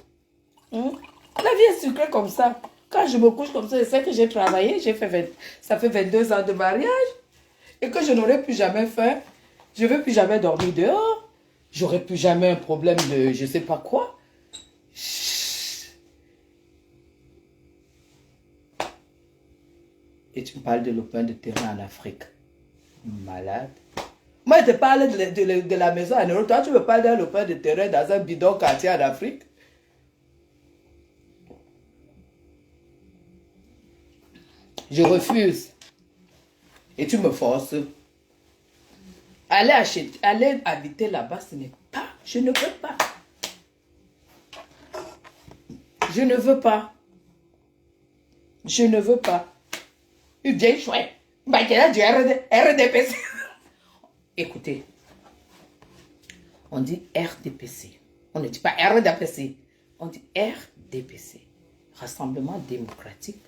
La vie est sucrée comme ça. Quand je me couche comme ça, je sais que j'ai travaillé, ça fait 22 ans de mariage et que je n'aurai plus jamais faim. Je ne veux plus jamais dormir dehors. J'aurai plus jamais un problème de je ne sais pas quoi. Et tu me parles de lopin de terrain en Afrique. Malade. Moi, je te parle de la maison en Europe. Toi, tu me parles d'un lopin de terrain dans un bidon quartier en Afrique. Je refuse. Et tu me forces. Aller habiter là-bas, ce n'est pas. Je ne veux pas. Je ne veux pas. Je ne veux pas. Une vieille chouette. Bah, tu as du RDPC. Écoutez, on dit RDPC. On ne dit pas RDPC. On dit RDPC. Rassemblement démocratique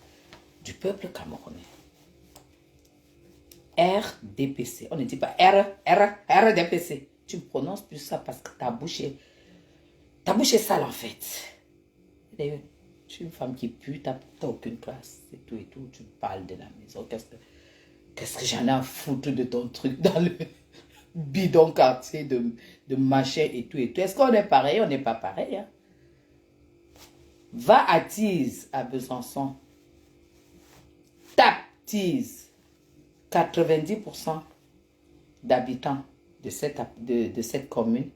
du peuple camerounais. RDPC. On ne dit pas RDPC. Tu me prononces plus ça parce que ta bouche est sale en fait. Tu es une femme qui pue, tu n'as aucune classe et tout. Tu parles de la maison. Qu'est-ce que j'en ai à foutre de ton truc dans le bidon quartier de machin et tout. Est-ce qu'on est pareil? On n'est pas pareil. Hein? Va à Tise, à Besançon. Tape Tise. 90% d'habitants de cette commune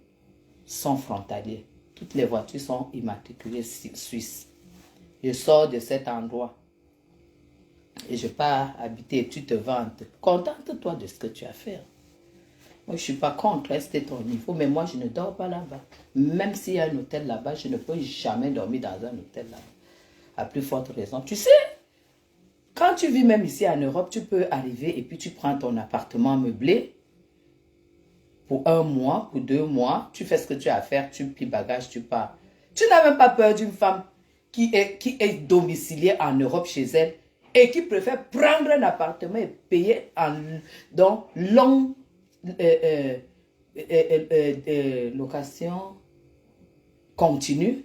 sont frontaliers. Toutes les voitures sont immatriculées suisses. Je sors de cet endroit et je pars habiter et tu te vantes. Contente-toi de ce que tu as fait. Moi, je ne suis pas contre, rester ton niveau, mais moi, je ne dors pas là-bas. Même s'il y a un hôtel là-bas, je ne peux jamais dormir dans un hôtel là-bas. À plus forte raison. Tu sais, quand tu vis même ici en Europe, tu peux arriver et puis tu prends ton appartement meublé pour 1 mois, pour 2 mois. Tu fais ce que tu as à faire, tu plies bagages, tu pars. Tu n'as même pas peur d'une femme qui est domiciliée en Europe chez elle et qui préfère prendre un appartement et payer dans longue location continue.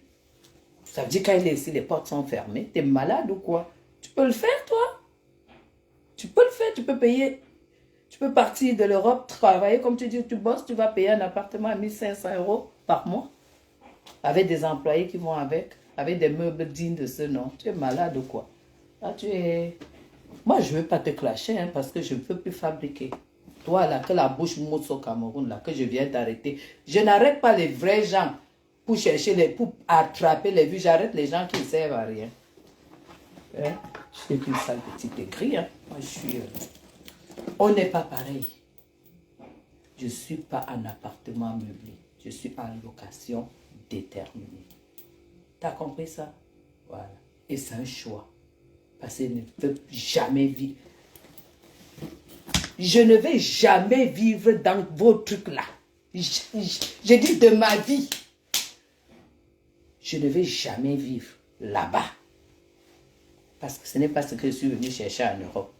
Ça veut dire quand il est ici, les portes sont fermées. Tu es malade ou quoi? Tu peux le faire, toi. Tu peux le faire, tu peux payer. Tu peux partir de l'Europe, travailler, comme tu dis, tu bosses, tu vas payer un appartement à 1500 € par mois. Avec des employés qui vont avec des meubles dignes de ce nom. Tu es malade ou quoi? Là, moi, je ne veux pas te clasher, hein, parce que je ne peux plus fabriquer. Toi, là, que la bouche mousse au Cameroun, là, que je viens d'arrêter. Je n'arrête pas les vrais gens pour pour attraper les vues. J'arrête les gens qui ne servent à rien. Hein? Je suis une sale petite aigrie. Hein? Moi, on n'est pas pareil. Je ne suis pas en appartement meublé. Je suis en location déterminée. Tu as compris ça? Voilà. Et c'est un choix. Parce que je ne peux jamais vivre. Je ne vais jamais vivre dans vos trucs-là. Je dis de ma vie. Je ne vais jamais vivre là-bas. Parce que ce n'est pas ce que je suis venu chercher en Europe.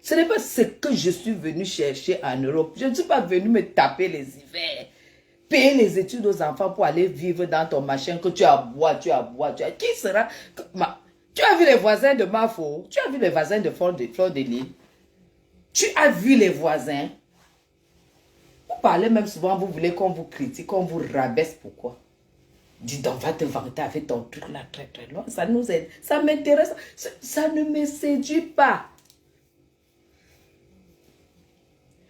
Ce n'est pas ce que je suis venu chercher en Europe. Je ne suis pas venu me taper les hivers. Payer les études aux enfants pour aller vivre dans ton machin que tu as bois. Qui sera... Tu as vu les voisins de Mafo? Tu as vu les voisins de Fleur de Lille? Tu as vu les voisins? Vous parlez même souvent, vous voulez qu'on vous critique, qu'on vous rabaisse. Pourquoi? Dis donc, va te vanter avec ton truc là très très loin. Ça nous aide. Ça m'intéresse. Ça ne me séduit pas.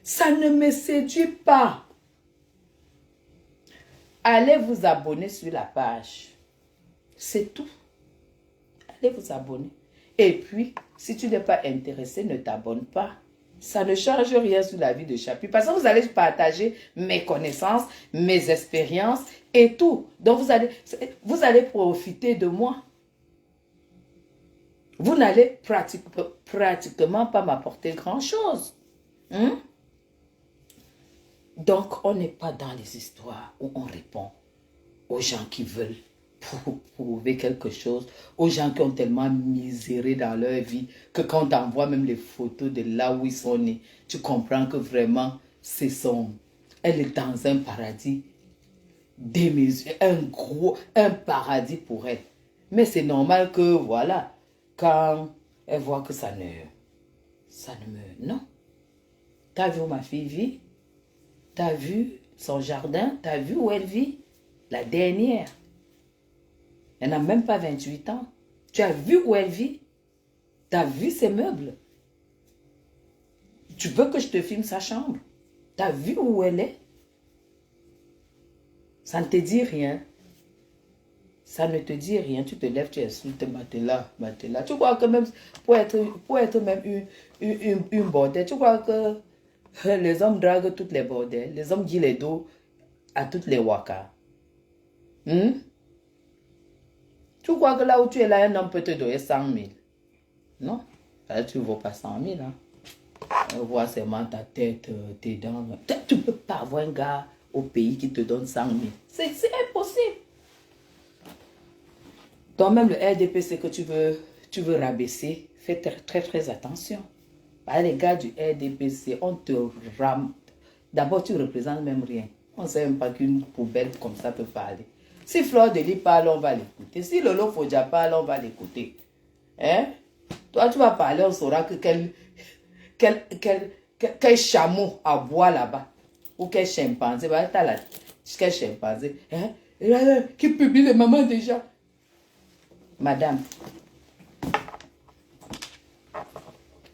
Ça ne me séduit pas. Allez vous abonner sur la page. C'est tout. Allez vous abonner. Et puis, si tu n'es pas intéressé, ne t'abonne pas. Ça ne change rien sur la vie de Chapi. Parce que vous allez partager mes connaissances, mes expériences et tout. Donc, vous allez profiter de moi. Vous n'allez pratiquement pas m'apporter grand-chose. Donc, on n'est pas dans les histoires où on répond aux gens qui veulent prouver quelque chose, aux gens qui ont tellement miséré dans leur vie que quand on envoie même les photos de là où ils sont nés, tu comprends que vraiment, elle est dans un paradis. démesuré, un paradis pour elle. Mais c'est normal que, voilà, quand elle voit que ça ne me... Non. T'as vu où ma fille vit? T'as vu son jardin? T'as vu où elle vit? La dernière. Elle n'a même pas 28 ans. Tu as vu où elle vit? T'as vu ses meubles? Tu veux que je te filme sa chambre? T'as vu où elle est? Ça ne te dit rien. Ça ne te dit rien. Tu te lèves, tu insultes Matela. Tu crois que même pour être même une bordelle, tu crois que les hommes draguent toutes les bordelles. Les hommes disent les dos à toutes les wakas. Tu crois que là où tu es là, un homme peut te donner 100 000? Non. Là, tu ne vaux pas 100 000. Hein. On voit seulement ta tête, tes dents. Tu ne peux pas avoir un gars au pays qui te donne 100 000. C'est impossible. Toi-même, le RDPC que tu veux rabaisser, fais très attention. Bah, les gars du RDPC, on te rame. D'abord, tu ne représentes même rien. On ne sait même pas qu'une poubelle comme ça peut parler. Si Fleur de Lis parle, on va l'écouter. Si Lolo Fodja parle, on va l'écouter. Hein? Toi, tu vas parler, on saura que quel chameau aboie là-bas. Ou quel chimpanzé. Bah, t'as la... Quel chimpanzé. Hein? Qui publie les mamans déjà. Madame,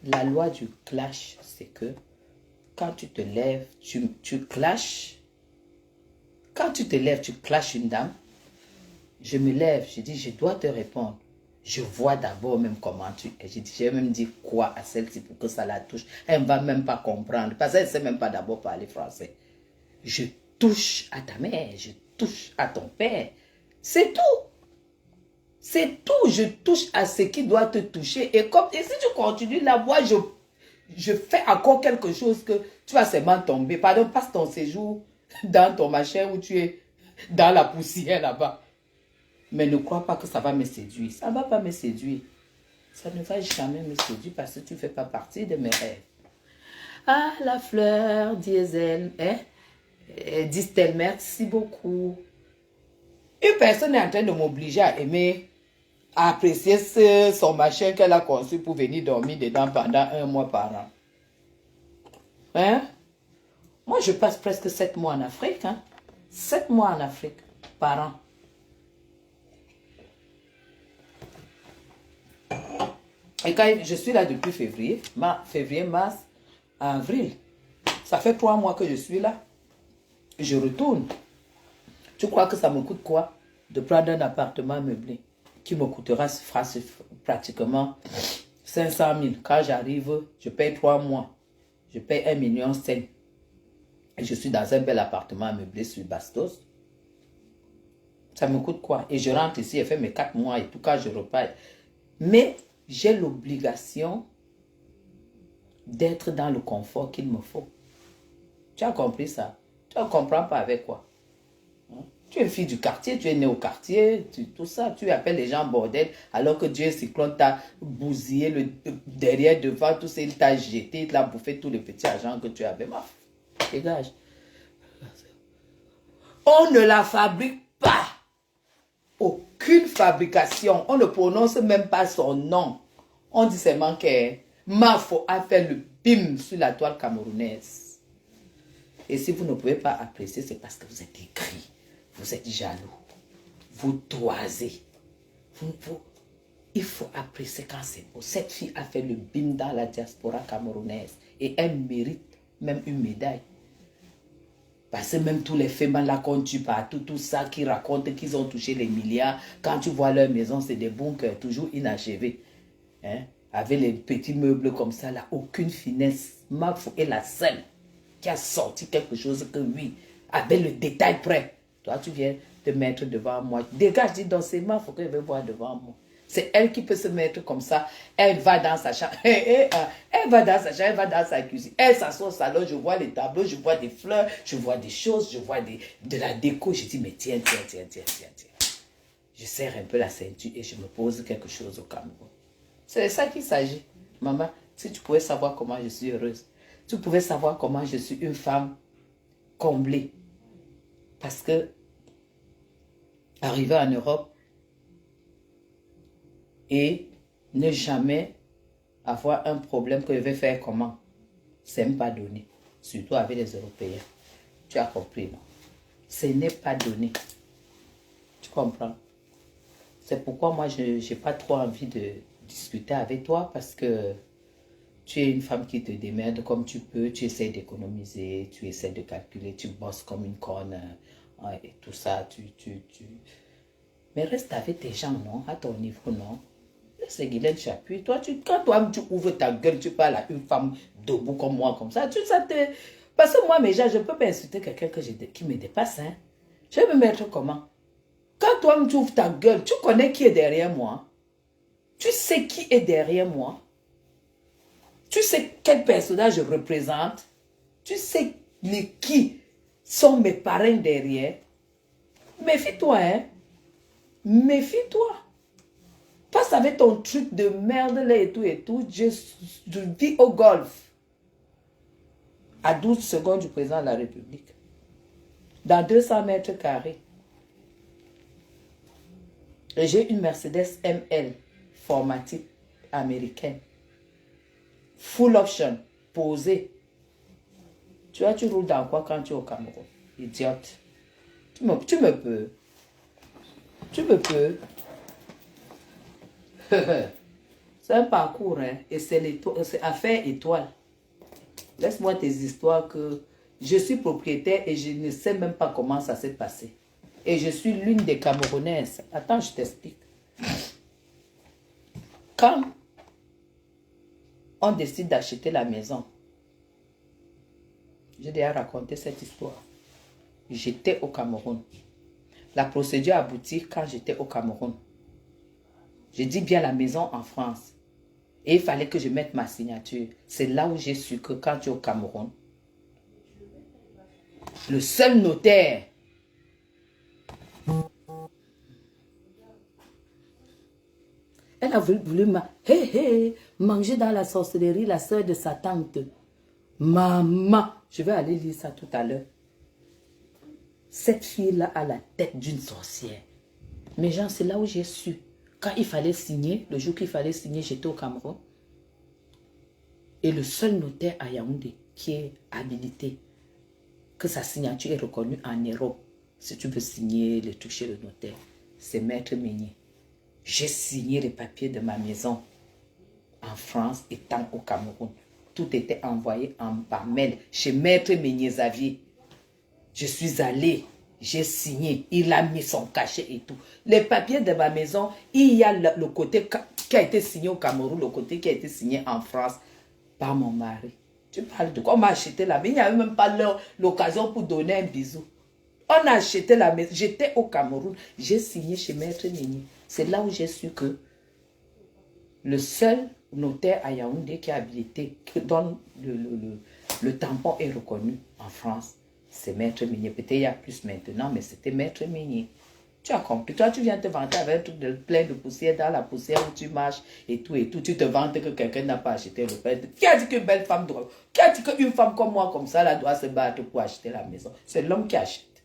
la loi du clash, c'est que quand tu te lèves, tu clashes. Quand tu te lèves, tu clashes une dame. Je me lève, je dis, je dois te répondre. Je vois d'abord même comment tu es. J'ai même dit quoi à celle-ci pour que ça la touche. Elle ne va même pas comprendre parce qu'elle ne sait même pas d'abord parler français. Je touche à ta mère, je touche à ton père. C'est tout. C'est tout. Je touche à ce qui doit te toucher. Et si tu continues là, moi, je fais encore quelque chose que tu vas seulement tomber. Pardon, passe ton séjour dans ton machin où tu es dans la poussière là-bas. Mais ne crois pas que ça va me séduire. Ça ne va pas me séduire. Ça ne va jamais me séduire parce que tu ne fais pas partie de mes rêves. Ah, la fleur, diesel, hein? Disent-elles, merci beaucoup. Une personne est en train de m'obliger à aimer, à apprécier son machin qu'elle a conçu pour venir dormir dedans pendant 1 mois par an. Hein? Moi, je passe presque 7 mois en Afrique. Hein? 7 mois en Afrique par an. Et quand je suis là depuis février, mars, avril, ça fait 3 mois que je suis là. Je retourne. Tu crois que ça me coûte quoi de prendre un appartement meublé qui me coûtera pratiquement 500 000. Quand j'arrive, je paye 3 mois. Je paye 1,5 million. Et je suis dans un bel appartement meublé sur Bastos. Ça me coûte quoi? Et je rentre ici et fais mes 4 mois et tout quand je repars. Mais j'ai l'obligation d'être dans le confort qu'il me faut. Tu as compris ça? Tu ne comprends pas avec quoi? Tu es fille du quartier, tu es né au quartier, tout ça. Tu appelles les gens bordel alors que Dieu cyclone t'a bousillé le derrière, devant, tout ça, il t'a jeté, il t'a bouffé tout le petit argent que tu avais. Dégage. On ne la fabrique pas. Aucune fabrication. On ne prononce même pas son nom. On dit seulement que Mafo a fait le bim sur la toile camerounaise. Et si vous ne pouvez pas apprécier, c'est parce que vous êtes aigri. Vous êtes jaloux. Vous toisez. Il faut apprécier quand c'est beau. Cette fille a fait le bim dans la diaspora camerounaise. Et elle mérite même une médaille. Parce que même tous les femmes là qu'on tue partout, tout ça qui racontent qu'ils ont touché les milliards, quand tu vois leur maison, c'est des bunkers toujours inachevés. Hein? Avec les petits meubles comme ça, là, aucune finesse. Mafo est la seule qui a sorti quelque chose que oui, avec le détail près. Toi, tu viens te mettre devant moi. Dégage, dis donc, c'est Mafo que je vais voir devant moi. C'est elle qui peut se mettre comme ça. Elle va dans sa chambre. Elle va dans sa chambre, elle va dans sa cuisine. Elle s'assoit au salon, je vois les tableaux, je vois des fleurs, je vois des choses, je vois de la déco. Je dis, mais tiens. Je serre un peu la ceinture et je me pose quelque chose au Cameroun. C'est de ça qu'il s'agit. Maman, si tu pouvais savoir comment je suis heureuse, tu pouvais savoir comment je suis une femme comblée. Parce que arriver en Europe et ne jamais avoir un problème que je vais faire comment? C'est même pas donné. Surtout avec les Européens. Tu as compris, non? Ce n'est pas donné. Tu comprends? C'est pourquoi moi, je n'ai pas trop envie de discuter avec toi parce que tu es une femme qui te démerde comme tu peux, tu essaies d'économiser, tu essaies de calculer, tu bosses comme une conne et tout ça. Mais reste avec tes gens, non? À ton niveau, non? C'est Guylaine Chapuis. Toi, quand toi tu ouvres ta gueule, tu parles à une femme debout comme moi, comme ça, Parce que moi, mes gens, je ne peux pas insulter quelqu'un qui me dépasse. Hein? Je vais me mettre comment? Quand toi tu ouvres ta gueule, tu connais qui est derrière moi. Tu sais qui est derrière moi. Tu sais quel personnage je représente. Tu sais qui sont mes parrains derrière. Méfie-toi, hein. Méfie-toi. Passe avec ton truc de merde là et tout. Je vis au golf. À 12 secondes du président de la République. Dans 200 mètres carrés. Et j'ai une Mercedes ML formatique américaine. Full option. Posée. Tu vois, tu roules dans quoi quand tu es au Cameroun? Idiote. Tu me peux. Tu me peux. C'est un parcours, hein, et c'est affaire étoile. Laisse-moi tes histoires que je suis propriétaire et je ne sais même pas comment ça s'est passé. Et je suis l'une des Camerounaises. Attends, je t'explique. Quand on décide d'acheter la maison, j'ai déjà raconté cette histoire. J'étais au Cameroun. La procédure aboutit quand j'étais au Cameroun. Je dis bien la maison en France. Et il fallait que je mette ma signature. C'est là où j'ai su que quand tu es au Cameroun, le seul notaire elle a voulu manger dans la sorcellerie la soeur de sa tante. Maman, je vais aller lire ça tout à l'heure. Cette fille-là a la tête d'une sorcière. Mais gens, c'est là où j'ai su. Quand il fallait signer, le jour qu'il fallait signer, j'étais au Cameroun. Et le seul notaire à Yaoundé qui est habilité, que sa signature est reconnue en Europe, si tu veux signer, le toucher le notaire, c'est Maître Meunier. J'ai signé les papiers de ma maison en France étant au Cameroun. Tout était envoyé par mail chez Maître Meunier Xavier. Je suis allée, j'ai signé, il a mis son cachet et tout. Les papiers de ma maison, il y a le côté qui a été signé au Cameroun, le côté qui a été signé en France par mon mari. Tu parles de quoi? On m'a acheté la maison, il n'y avait même pas l'occasion pour donner un bisou. On a acheté la maison, j'étais au Cameroun, j'ai signé chez Maître Meunier. C'est là où j'ai su que le seul notaire à Yaoundé qui est habilité, dont le tampon est reconnu en France, c'est Maître Meunier. Peut-être il y a plus maintenant, mais c'était Maître Meunier. Tu as compris. Toi, tu viens te vanter avec un truc plein de poussière dans la poussière où tu marches et tout. Tu te vantes que quelqu'un n'a pas acheté le père. Qui a dit qu'une belle femme doit... Qui a dit qu'une femme comme moi, comme ça, là, doit se battre pour acheter la maison? C'est l'homme qui achète.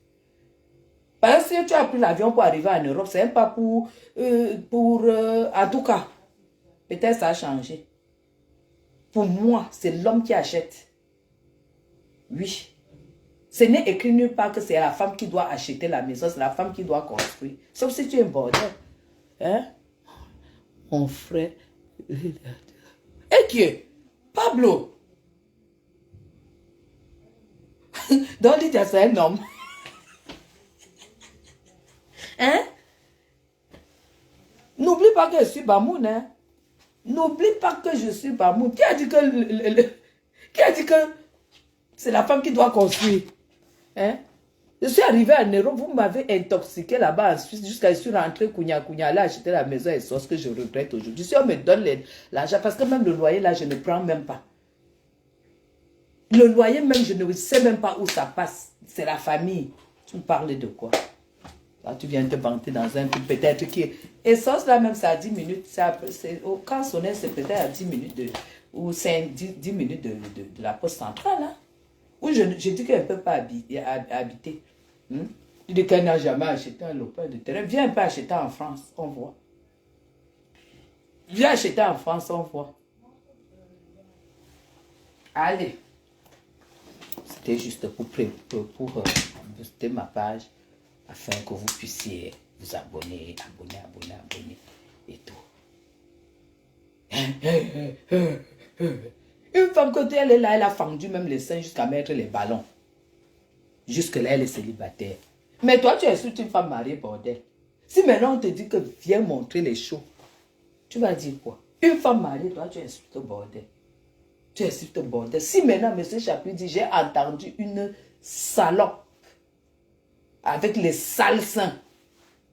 Parce que si tu as pris l'avion pour arriver en Europe, c'est même pas pour en tout cas, peut-être ça a changé. Pour moi, c'est l'homme qui achète. Oui. Ce n'est écrit nulle part que c'est la femme qui doit acheter la maison, c'est la femme qui doit construire. Sauf si tu es un bordel. Hein? Mon frère. Et qui est? Pablo. Donc, il dit c'est un homme. Hein? N'oublie pas que je suis Bamoun, hein? N'oublie pas que je suis Bamoun. Qui a dit que qui a dit que c'est la femme qui doit construire? Hein? Je suis arrivé en Europe, vous m'avez intoxiqué là-bas en Suisse jusqu'à je suis rentré Kounia là acheter la maison et c'est ce que je regrette aujourd'hui. Si on me donne l'argent, parce que même le loyer là, je ne prends même pas. Le loyer même, je ne sais même pas où ça passe. C'est la famille. Tu me parles de quoi? Là, tu viens te vanter dans un truc peut-être qui... Et ça, là même, c'est à 10 minutes. Quand sonner, c'est peut-être à 10 minutes ou 10 minutes de la poste centrale. Hein? Où je dis qu'elle ne peut pas habiter. Il dit qu'elle n'a jamais acheté un lopin de terrain. Viens pas acheter en France, on voit. Viens acheter en France, on voit. Allez. C'était juste pour booster ma page afin que vous puissiez vous abonner et tout. Une femme que elle est là, elle a fendu même les seins jusqu'à mettre les ballons. Jusque-là, elle est célibataire. Mais toi, tu es une femme mariée, bordel. Si maintenant on te dit que viens montrer les shows, tu vas dire quoi? Une femme mariée, toi, tu insultes bordel. Tu insultes bordel. Si maintenant, M. Chapuis dit, j'ai entendu une salope avec les sales seins,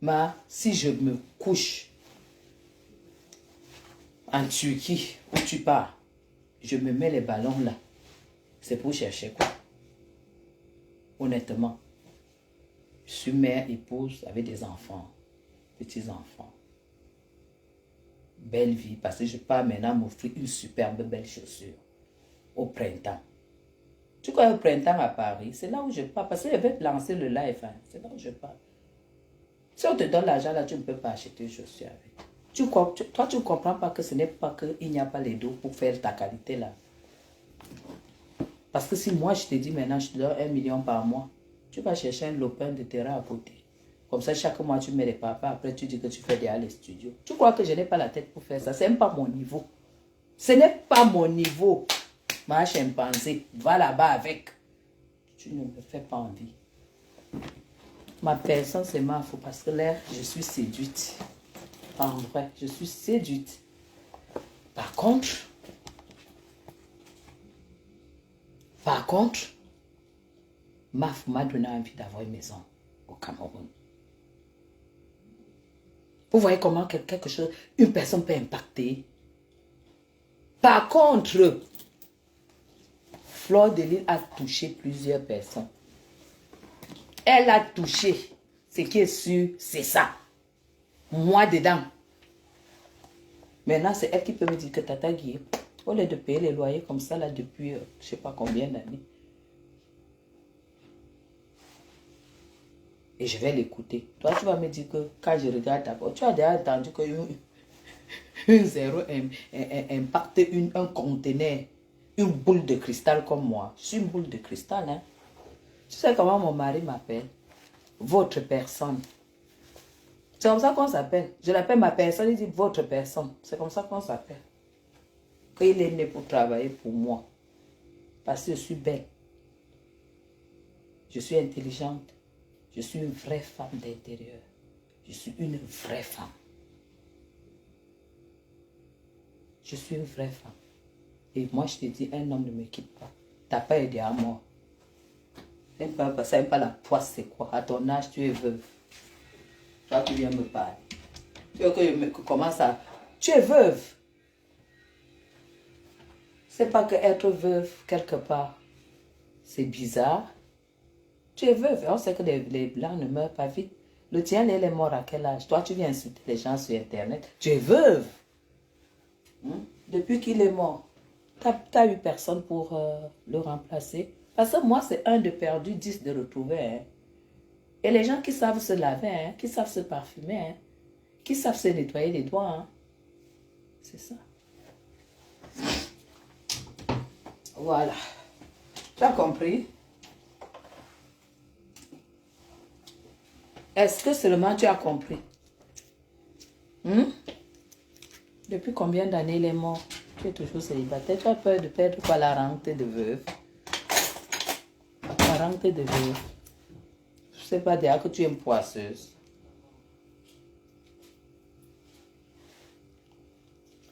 mais si je me couche en Turquie, où tu pars, je me mets les ballons là. C'est pour chercher quoi? Honnêtement, je suis mère, épouse, avec des enfants, petits-enfants. Belle vie, parce que je pars maintenant m'offrir une superbe belle chaussure au printemps. Tu crois au printemps à Paris, c'est là où je pars, parce que je vais te lancer le live, hein. C'est là où je pars. Si on te donne l'argent là, tu ne peux pas acheter une chaussure avec. Toi, tu ne comprends pas que ce n'est pas qu'il n'y a pas les dos pour faire ta qualité là. Parce que si moi je te dis maintenant, je te donne 1 million par mois, tu vas chercher un lopin de terrain à côté. Comme ça, chaque mois, tu mets les papas. Après, tu dis que tu fais déjà les studios. Tu crois que je n'ai pas la tête pour faire ça? Ce n'est pas mon niveau. Ce n'est pas mon niveau. Ma chimpanzé, va là-bas avec. Tu ne me fais pas envie. Ma personne, c'est ma faute parce que là, je suis séduite. En vrai, je suis séduite. Par contre, Maf m'a donné envie d'avoir une maison au Cameroun. Vous voyez comment quelque chose, une personne peut impacter. Par contre, Fleur de Lys a touché plusieurs personnes. Elle a touché. Ce qui est sûr, c'est ça. Moi dedans. Maintenant, c'est elle qui peut me dire que Tata Guy, au lieu de payer les loyers comme ça là depuis je ne sais pas combien d'années. Et je vais l'écouter. Toi, tu vas me dire que quand je regarde d'abord, tu as déjà entendu que un zéro impacte un conteneur, une boule de cristal comme moi. Je suis une boule de cristal. Hein? Tu sais comment mon mari m'appelle? Votre personne. C'est comme ça qu'on s'appelle. Je l'appelle ma personne, il dit votre personne. C'est comme ça qu'on s'appelle. Qu'il est né pour travailler pour moi. Parce que je suis belle. Je suis intelligente. Je suis une vraie femme d'intérieur. Je suis une vraie femme. Je suis une vraie femme. Et moi, je te dis, un homme ne me quitte pas. Tu n'as pas aidé à moi. Ça n'aime pas la poisse, c'est quoi? À ton âge, tu es veuve. Toi, tu viens me parler. Tu veux que je commence à... Tu es veuve. C'est pas que être veuve, quelque part, c'est bizarre. Tu es veuve. On sait que les blancs ne meurent pas vite. Le tien, il est mort à quel âge? Toi, tu viens insulter les gens sur Internet. Tu es veuve. Depuis qu'il est mort, tu n'as eu personne pour le remplacer. Parce que moi, c'est 1 de perdu, 10 de retrouvé. Hein. Et les gens qui savent se laver, hein, qui savent se parfumer, hein, qui savent se nettoyer les doigts, hein. C'est ça. Voilà. Tu as compris? Est-ce que seulement tu as compris? Depuis combien d'années il est mort? Tu es toujours célibataire. Tu as peur de perdre quoi? La rente de veuve. La rente de veuve. Je ne sais pas déjà que tu es une poisseuse.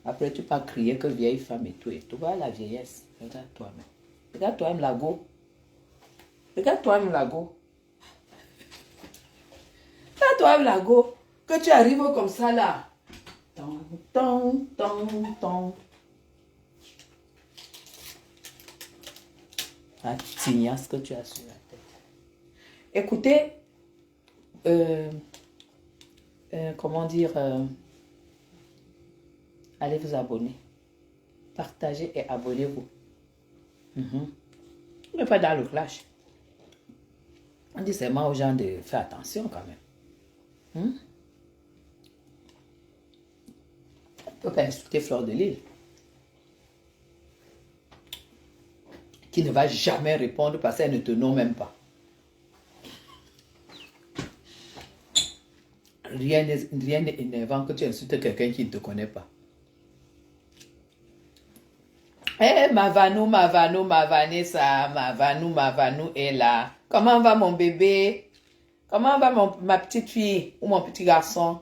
Après, tu peux crier que vieille femme et tout. Et tout. Voilà la vieillesse. Regarde toi-même. Regarde toi-même la go. Regarde toi-même la go. Regarde toi-même la go. Que tu arrives comme ça là. Ton. La tignasse que tu as sur la tête. Écoutez, comment dire, allez vous abonner. Partagez et abonnez-vous. Vous n'êtes pas dans le clash. On dit seulement aux gens de faire attention quand même. On ne peut pas insulter Fleur de Lys, qui ne va jamais répondre parce qu'elle ne te nomme même pas. Rien n'est énervant que tu insultes quelqu'un qui ne te connaît pas. Eh, ma Vanessa, ma Vanou est là. Comment va mon bébé? Comment va ma petite fille ou mon petit garçon?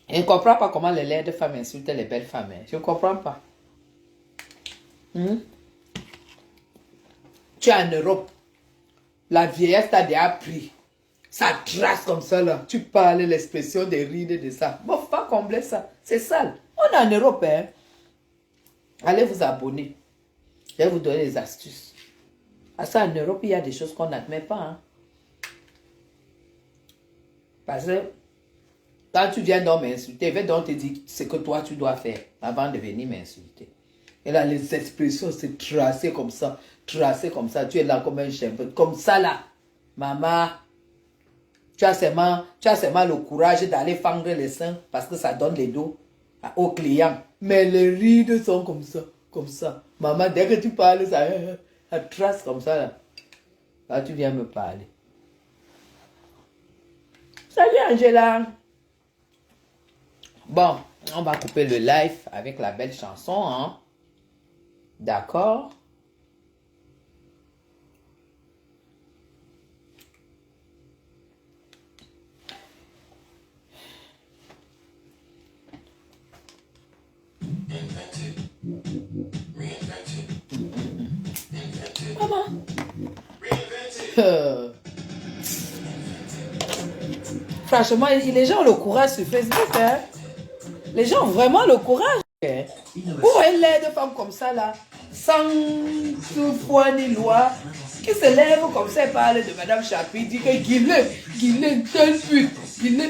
Je ne comprends pas comment les laides femmes insultent les belles femmes. Je ne comprends pas. Tu es en Europe. La vieillesse t'a déjà pris. Ça trace comme ça là. Tu parles l'expression des rides de ça. Bon, faut pas combler ça. C'est sale. On est en Europe, hein. Allez vous abonner. Je vais vous donner des astuces. À ça, en Europe, il y a des choses qu'on n'admet pas. Hein. Parce que quand tu viens donc m'insulter, je vais donc te dire ce que toi tu dois faire avant de venir m'insulter. Et là, les expressions, c'est tracé comme ça. Tracé comme ça. Tu es là comme un chien. Comme ça là. Maman, tu as seulement le courage d'aller fendre les seins parce que ça donne les dos aux clients. Mais les rides sont comme ça. Comme ça. Maman, dès que tu parles, ça trace comme ça là. Là, tu viens me parler. Salut Angela. Bon, on va couper le live avec la belle chanson. Hein? D'accord. Maman. Franchement, les gens ont le courage sur Facebook. Hein? Les gens ont vraiment le courage. Hein? Où est l'aide de femmes comme ça là, sans foi ni loi, qui se lève comme ça et parle de Madame Chapi, dit que Guilin, tel but, Guilin.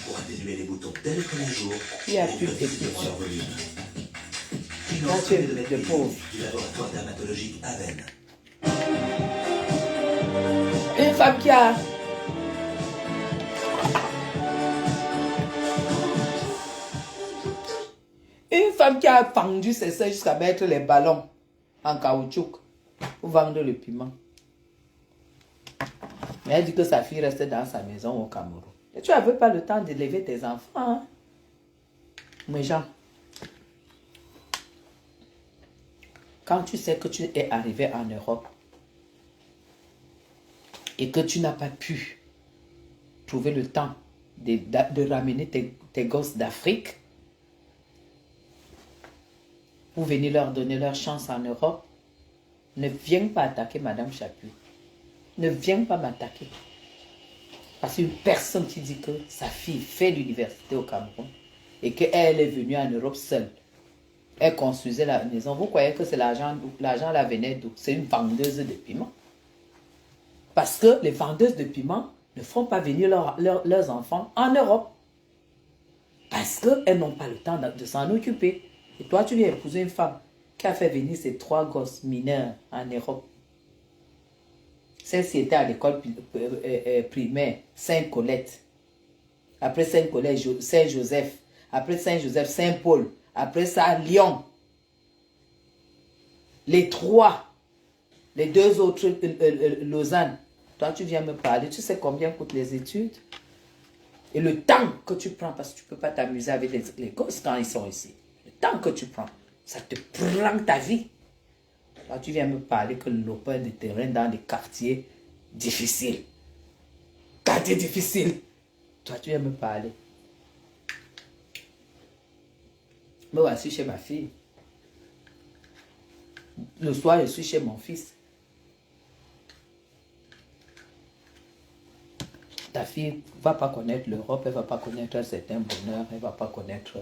Pour atténuer les boutons tels que les jours, Il n'y a plus de là, tu es de pauvre. Du laboratoire dermatologique Aven. Une femme qui a pendu ses seins jusqu'à mettre les ballons en caoutchouc pour vendre le piment. Mais elle dit que sa fille reste dans sa maison au Cameroun. Et tu n'avais pas le temps d'élever tes enfants. Hein? Mes gens, quand tu sais que tu es arrivé en Europe et que tu n'as pas pu trouver le temps de ramener tes gosses d'Afrique pour venir leur donner leur chance en Europe, ne viens pas attaquer Madame Chapuis. Ne viens pas m'attaquer. Parce qu'une personne qui dit que sa fille fait l'université au Cameroun et qu'elle est venue en Europe seule, elle construisait la maison. Vous croyez que c'est l'argent là venait d'où? C'est une vendeuse de piment. Parce que les vendeuses de piment ne font pas venir leurs enfants en Europe. Parce qu'elles n'ont pas le temps de s'en occuper. Et toi, tu viens épouser une femme qui a fait venir ses 3 gosses mineurs en Europe. Celle-ci était à l'école primaire Sainte-Colette. Après Sainte-Colette, Saint-Joseph. Après Saint-Joseph, Saint-Paul. Après ça, Lyon. Les 3. Les 2 autres, Lausanne. Toi, tu viens me parler. Tu sais combien coûtent les études? Et le temps que tu prends, parce que tu ne peux pas t'amuser avec les gosses quand ils sont ici. Le temps que tu prends, ça te prend ta vie. Là, tu viens me parler que le lopin de terrain dans des quartiers difficiles. Quartiers difficiles. Toi, tu viens me parler. Me voici chez ma fille. Le soir, je suis chez mon fils. Ta fille ne va pas connaître l'Europe, elle ne va pas connaître un certain bonheur, elle ne va pas connaître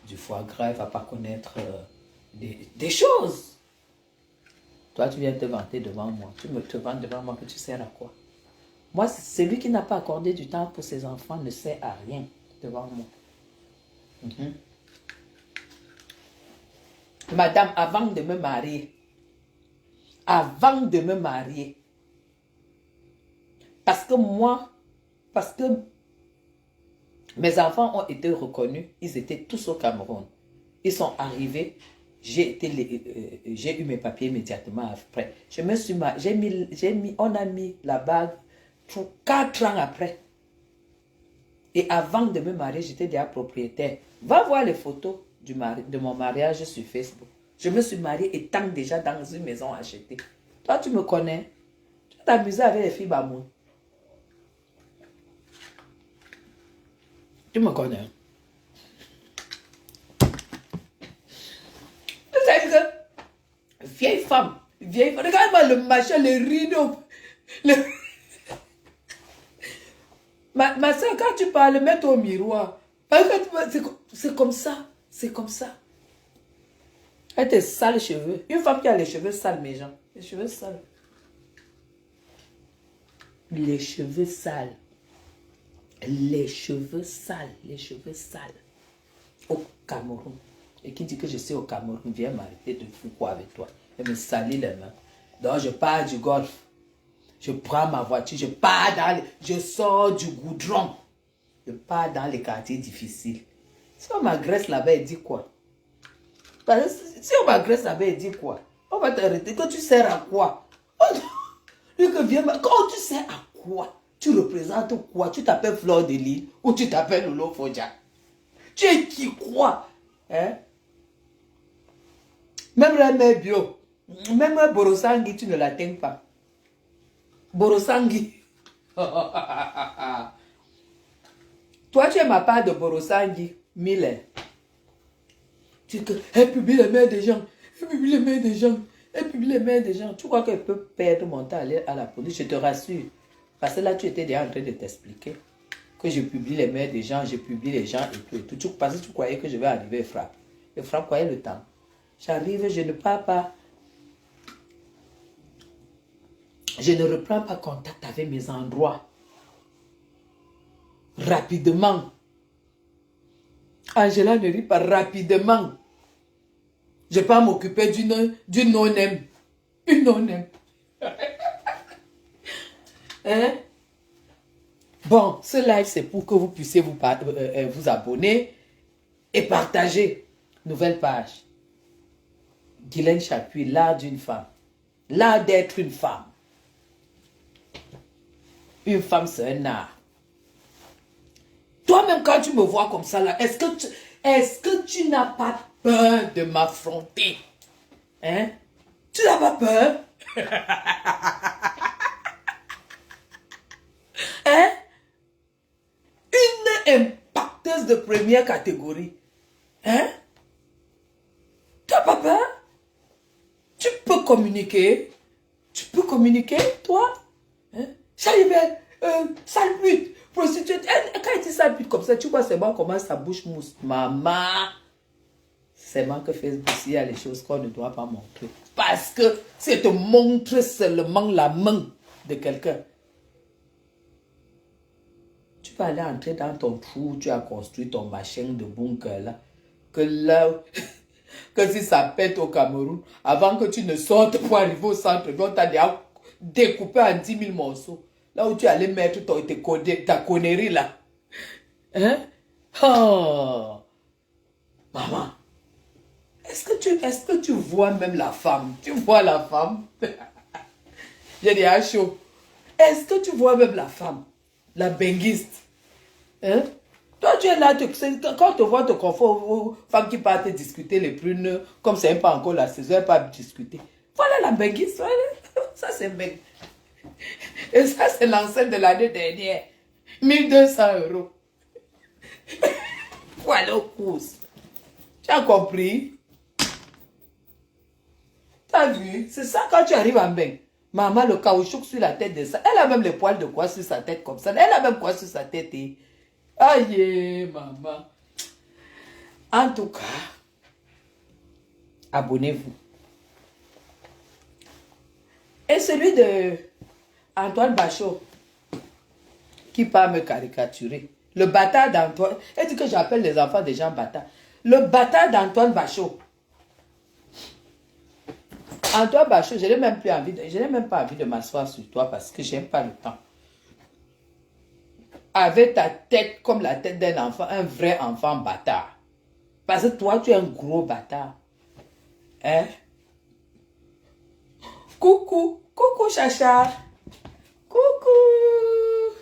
du foie gras, elle ne va pas connaître des choses. Toi, tu viens te vanter devant moi. Tu me te vantes devant moi que tu sers à quoi? Moi, celui qui n'a pas accordé du temps pour ses enfants ne sert à rien devant moi. Madame, avant de me marier, avant de me marier. Parce que moi, parce que mes enfants ont été reconnus, ils étaient tous au Cameroun. Ils sont arrivés, j'ai eu mes papiers immédiatement après. Je me suis mariée, on a mis la bague 4 ans après. Et avant de me marier, j'étais déjà propriétaire. Va voir les photos de mon mariage sur Facebook. Je me suis mariée étant déjà dans une maison achetée. Toi, tu me connais. Tu t'amuses avec les filles Bamoun. Tu me connais. C'est-à-dire que vieille femme, regarde-moi le machin, les rideaux. Ma soeur, quand tu parles, mets-toi au miroir. C'est comme ça. C'est comme ça. Elle tes sales cheveux. Une femme qui a les cheveux sales, mes gens. Les cheveux sales. Les cheveux sales. Les cheveux sales. Les cheveux sales. Au Cameroun. Et qui dit que je suis au Cameroun, viens m'arrêter de fou quoi avec toi. Elle me salit les mains. Donc je pars du golf. Je prends ma voiture, je sors du goudron. Je pars dans les quartiers difficiles. Si on m'agresse là-bas, elle dit quoi? Parce que si on m'agresse là-bas, elle dit quoi? On va t'arrêter. Que tu sers à quoi? Quand tu sers à quoi? Tu représentes quoi? Tu t'appelles Fleur de Lys ou tu t'appelles Lolo Fodja? Tu es qui quoi? Hein? Même la mère bio, même un Borosangui, tu ne l'atteins pas. Borosangui. Toi, tu es ma part de Borosangui, Mille. Tu dis que elle publie les mails des gens. Elle publie les mails des gens. Elle publie les mails des gens. Tu crois qu'elle peut perdre mon temps à aller à la police? Je te rassure. Parce que là, tu étais déjà en train de t'expliquer que je publie les mails des gens, je publie les gens et tout. Parce que tu croyais que je vais arriver et frappe. Et frappe, quoi, le temps. J'arrive, je ne pars pas. Je ne reprends pas contact avec mes endroits. Rapidement. Angela ne rit pas rapidement. Je ne vais pas m'occuper d'une non-aime. Une non-aime. Hein? Bon, ce live, c'est pour que vous puissiez vous abonner et partager. Nouvelle page. Guylaine Chapuis, l'art d'une femme. L'art d'être une femme. Une femme, c'est un art. Toi-même, quand tu me vois comme ça, là, est-ce que tu n'as pas peur de m'affronter? Hein? Tu n'as pas peur? Hein? Une impacteuse de première catégorie. Hein? Tu n'as pas peur? Tu peux communiquer. Tu peux communiquer, toi? Hein? J'arrivais, sale pute, prostituée. Quand elle dit sale pute comme ça, tu vois seulement comment sa bouche mousse. Maman, c'est moi que Facebook, il y a les choses qu'on ne doit pas montrer. Parce que c'est te montrer seulement la main de quelqu'un. Tu vas aller entrer dans ton trou, tu as construit ton machin de bunker là. Que là, que si ça pète au Cameroun, avant que tu ne sortes pour arriver au centre, on t'a déjà découpé en 10 000 morceaux. Là où tu allais mettre ta connerie là. Hein? Oh! Maman, est-ce que tu vois même la femme? Tu vois la femme? J'ai dit à chaud. Est-ce que tu vois même la femme? La benguiste? Hein? Toi, tu es là, quand on te voit te confort aux femmes qui partent discuter les prunes, comme c'est pas encore la saison, elles partent discuter. Voilà la benguiste. Ça, c'est beng. Et ça, c'est l'enceinte de l'année dernière. 1200 €. Voilà aux courses. Tu as compris? Tu as vu? C'est ça quand tu arrives en beng. Maman, le caoutchouc sur la tête de ça. Elle a même les poils de quoi sur sa tête comme ça. Elle a même quoi sur sa tête. Aïe, maman. En tout cas, abonnez-vous. Et celui de Antoine Bachot, qui part me caricaturer. Le bâtard d'Antoine. Elle dit que j'appelle les enfants des gens bâtards. Le bâtard d'Antoine Bachot. Antoine Bachot, je n'ai même plus envie, je n'ai même pas envie de m'asseoir sur toi parce que j'aime pas le temps. Avec ta tête comme la tête d'un enfant, un vrai enfant bâtard. Parce que toi, tu es un gros bâtard. Hein? Coucou, coucou Chacha. Coucou.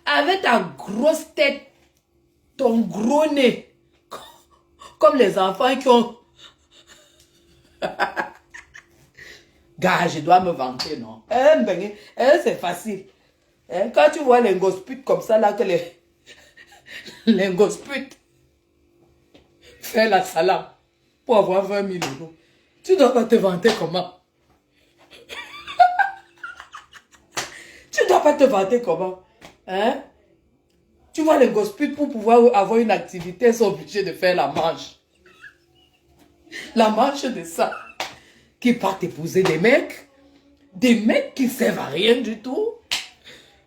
Avec ta grosse tête, ton gros nez. Comme les enfants qui ont... Gars, je dois me vanter, non? C'est facile. Hein? Quand tu vois les gosputes comme ça, là, que les gosputes font la salade pour avoir 20 000 euros, tu dois pas te vanter comment? Tu dois pas te vanter comment? Hein? Tu vois les gosputes pour pouvoir avoir une activité, ils sont obligés de faire la manche. La manche de ça. Qui partent épouser des mecs qui ne servent à rien du tout.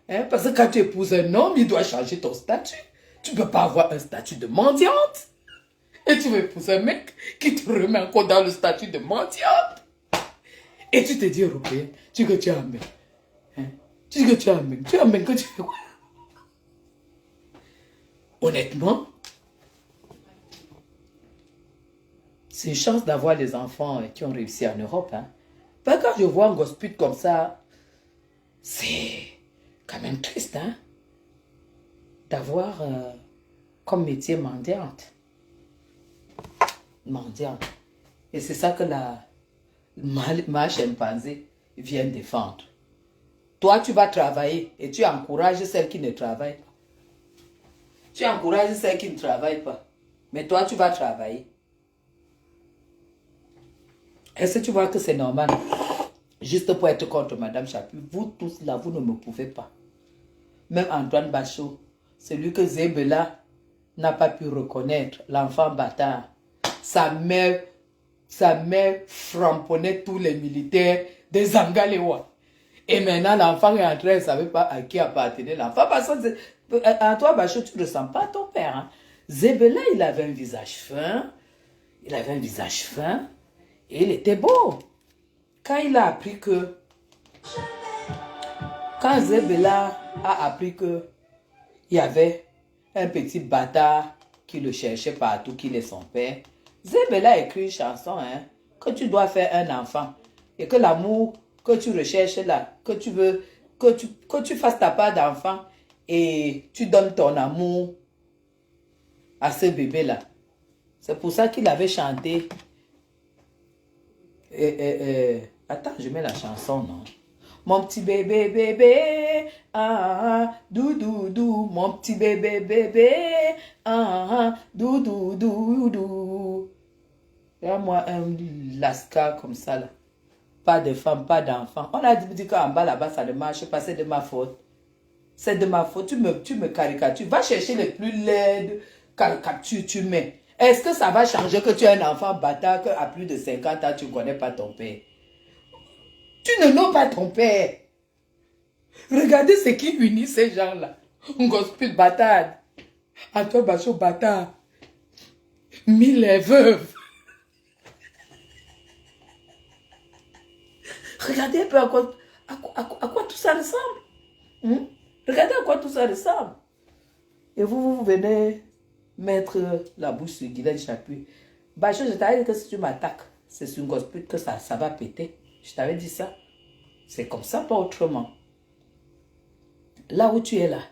Hein? Parce que quand tu épouses un homme, il doit changer ton statut. Tu ne peux pas avoir un statut de mendiante. Et tu veux épouser un mec qui te remet encore dans le statut de mendiante. Et tu te dis européen, tu dis que tu es un mec. Hein? Tu dis que tu es un mec. Tu es un mec que tu fais quoi? Honnêtement, c'est une chance d'avoir les enfants qui ont réussi en Europe. Hein. Parce que quand je vois un gospel comme ça, c'est quand même triste hein, d'avoir comme métier mendiante. Mendiante. Et c'est ça que ma chimpanzé vient défendre. Toi, tu vas travailler et tu encourages celles qui ne travaillent pas. Tu encourages celles qui ne travaillent pas. Mais toi, tu vas travailler. Est-ce que tu vois que c'est normal? Juste pour être contre Madame Chapuis, vous tous là, vous ne me pouvez pas. Même Antoine Bachot, celui que Zébela n'a pas pu reconnaître, l'enfant bâtard. Sa mère framponnait tous les militaires des Angalewa. Et maintenant, l'enfant est entré, il ne savait pas à qui appartenait l'enfant. Parce que Antoine Bachot, tu ne ressembles pas à ton père. Hein? Zébela, il avait un visage fin. Il avait un visage fin. Et il était beau. Quand il a appris que... Quand Zébela a appris que il y avait un petit bâtard qui le cherchait partout, qui est son père, Zébela a écrit une chanson, hein, que tu dois faire un enfant. Et que l'amour que tu recherches là, que tu veux, que tu fasses ta part d'enfant et tu donnes ton amour à ce bébé-là. C'est pour ça qu'il avait chanté... Attends, je mets la chanson, non? Mon petit bébé, bébé, ah, doudou, dou, mon petit bébé, bébé, ah, doudou, doudou. Et moi, un lascar comme ça, là. Pas de femme, pas d'enfant. On a dit qu'en bas, là-bas, ça ne marche pas, c'est de ma faute. C'est de ma faute, tu me caricatures. Va chercher les plus laides caricatures, tu mets. Est-ce que ça va changer que tu es un enfant bâtard, qu'à plus de 50 ans, tu ne connais pas ton père? Tu ne nommes pas ton père. Regardez ce qui unit ces gens-là. Un gospel bâtard. Antoine Bachot bâtard. 1000 veuves. Regardez un peu à quoi tout ça ressemble. Regardez à quoi tout ça ressemble. Et vous venez mettre la bouche sur Guylaine Chapuis. Bachot, je t'avais dit que si tu m'attaques, c'est sur une gospel que ça va péter. Je t'avais dit ça. C'est comme ça, pas autrement. Là où tu es là,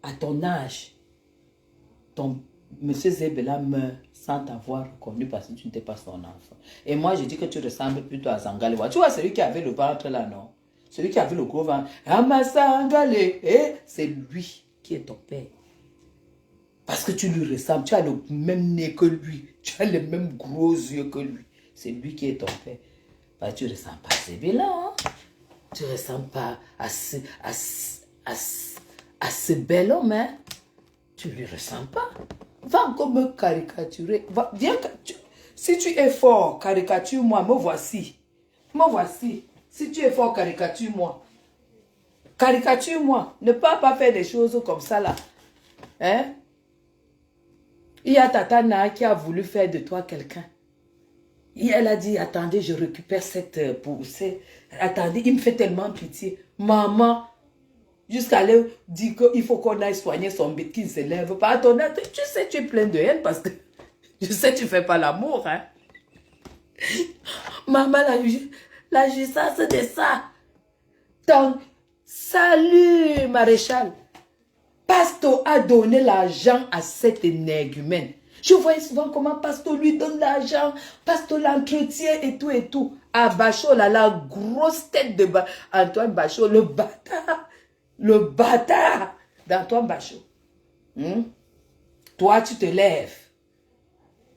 à ton âge, ton monsieur Zébela meurt sans t'avoir reconnu parce que tu n'étais pas son enfant. Et moi, je dis que tu ressembles plutôt à Zangalewa. Tu vois, celui qui avait le ventre là, non? Celui qui avait le gros ventre. Amasangale, c'est lui qui est ton père. Parce que tu lui ressembles, tu as le même nez que lui, tu as les mêmes gros yeux que lui. C'est lui qui est ton père. Bah, tu ne ressembles pas à Zébela, hein? Tu ne ressembles pas à ce bel homme, hein? Tu ne lui ressembles pas. Va encore me caricaturer. Viens, si tu es fort, caricature-moi, me voici. Me voici. Si tu es fort, caricature-moi. Caricature-moi. Ne pas faire des choses comme ça, là. Hein? Il y a Tatana qui a voulu faire de toi quelqu'un. Et elle a dit, attendez, je récupère cette poussée. Attendez, il me fait tellement pitié. Maman, jusqu'à aller dire qu'il faut qu'on aille soigner son bébé qui ne se lève pas. Attends, tu sais, tu es plein de haine parce que je sais, tu ne fais pas l'amour. Hein? Maman, la jouissance de ça. Donc, salut, maréchal. Pasto a donné l'argent à cette énergumène. Je voyais souvent comment Pasto lui donne l'argent. Pasto l'entretient et tout et tout. À Bachot, là, la grosse tête de Antoine Bachot, le bâtard. Le bâtard d'Antoine Bachot. Toi, tu te lèves.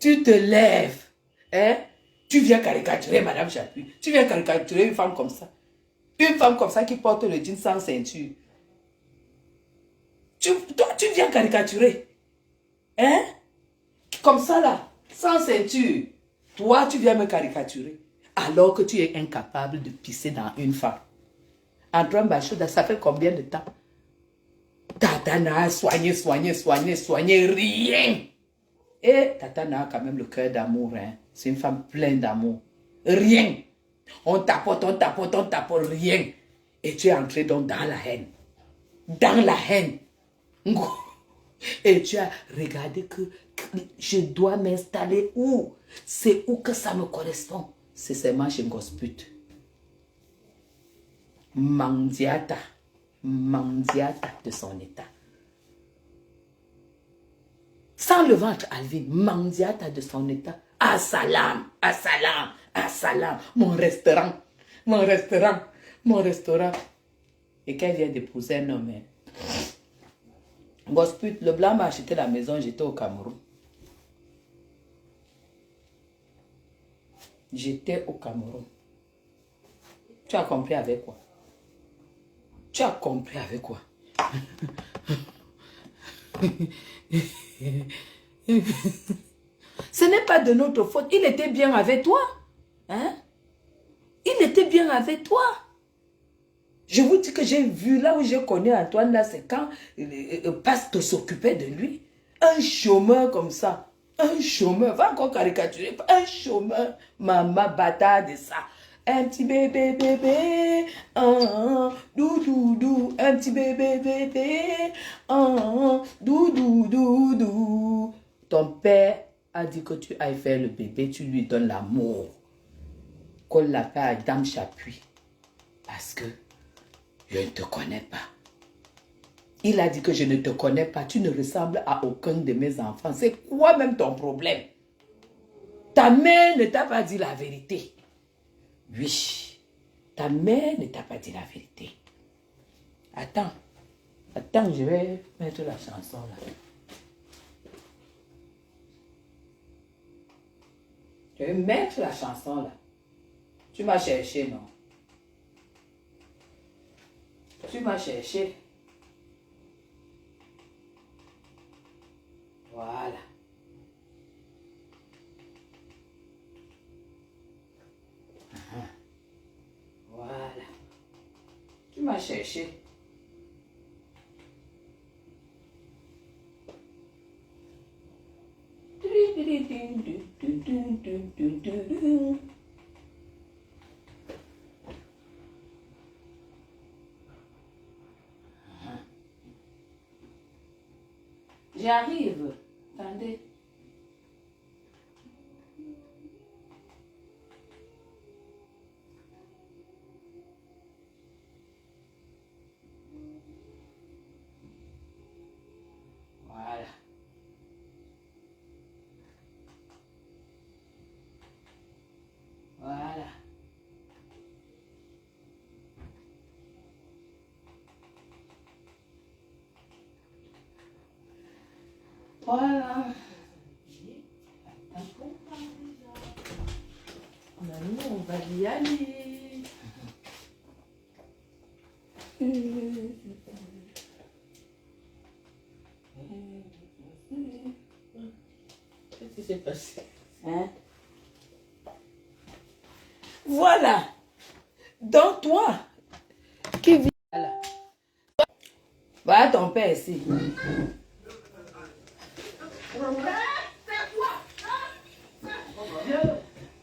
Tu te lèves. Hein? Tu viens caricaturer Madame Chapuis. Tu viens caricaturer une femme comme ça. Une femme comme ça qui porte le jean sans ceinture. Toi, tu viens caricaturer. Hein? Comme ça là, sans ceinture. Toi, tu viens me caricaturer. Alors que tu es incapable de pisser dans une femme. Antoine Bachot, ça fait combien de temps? Tatana a soigné, rien. Et Tatana a quand même le cœur d'amour. Hein? C'est une femme pleine d'amour. Rien. On tapote, rien. Et tu es entré donc dans la haine. Dans la haine. Et tu as regardé que je dois m'installer où? C'est où que ça me correspond? C'est seulement chez Ngosput. Mandiata de son état. Sans le ventre, Alvin, mandiata de son état. Assalam. Mon restaurant. Et qu'elle vient d'épouser un homme. Ngosput, le blanc m'a acheté la maison, j'étais au Cameroun. J'étais au Cameroun. Tu as compris avec quoi? Tu as compris avec quoi? Ce n'est pas de notre faute. Il était bien avec toi. Hein? Il était bien avec toi. Je vous dis que j'ai vu, là où je connais Antoine, là, c'est quand Pasto s'occupait de lui. Un chômeur comme ça. Un chômeur. Va encore caricaturer. Un chômeur. Maman bâtard de ça. Un petit bébé, doudou, un petit bébé, doudou. Ton père a dit que tu ailles faire le bébé, tu lui donnes l'amour. Qu'on l'appelle à Dame Chapuis. Parce que je ne te connais pas. Il a dit que je ne te connais pas, tu ne ressembles à aucun de mes enfants. C'est quoi même ton problème? Ta mère ne t'a pas dit la vérité. Oui, ta mère ne t'a pas dit la vérité. Attends, je vais mettre la chanson là. Je vais mettre la chanson là. Tu m'as cherché, non? Tu m'as cherché. Voilà. Voilà. Tu m'as cherché. J'arrive. Attendez. Voilà. Voilà. Voilà. Maintenant, on va y aller. Qu'est-ce qui s'est passé? Hein? Voilà. Donc toi, qui vit là? Va ton père ici.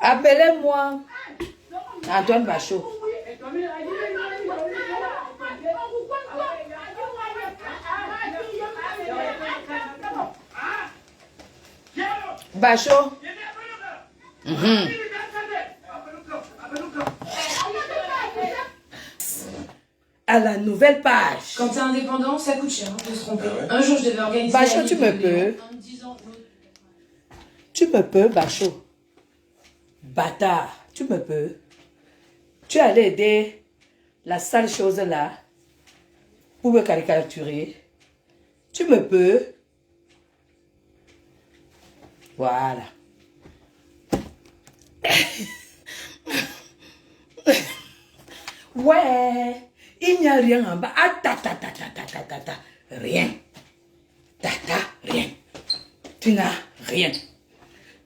Appelez-moi Antoine Bachot. Bachot. À la nouvelle page. Quand t'es indépendant, ça coûte cher de se tromper. Un jour, je devais organiser... Bachot, tu me peux. Tu me peux, Bachot. Bâtard, tu me peux. Tu allais aider la sale chose là pour me caricaturer. Tu me peux. Voilà. Ouais, il n'y a rien en bas. Ah, ta. Rien. Tata, rien. Tu n'as rien.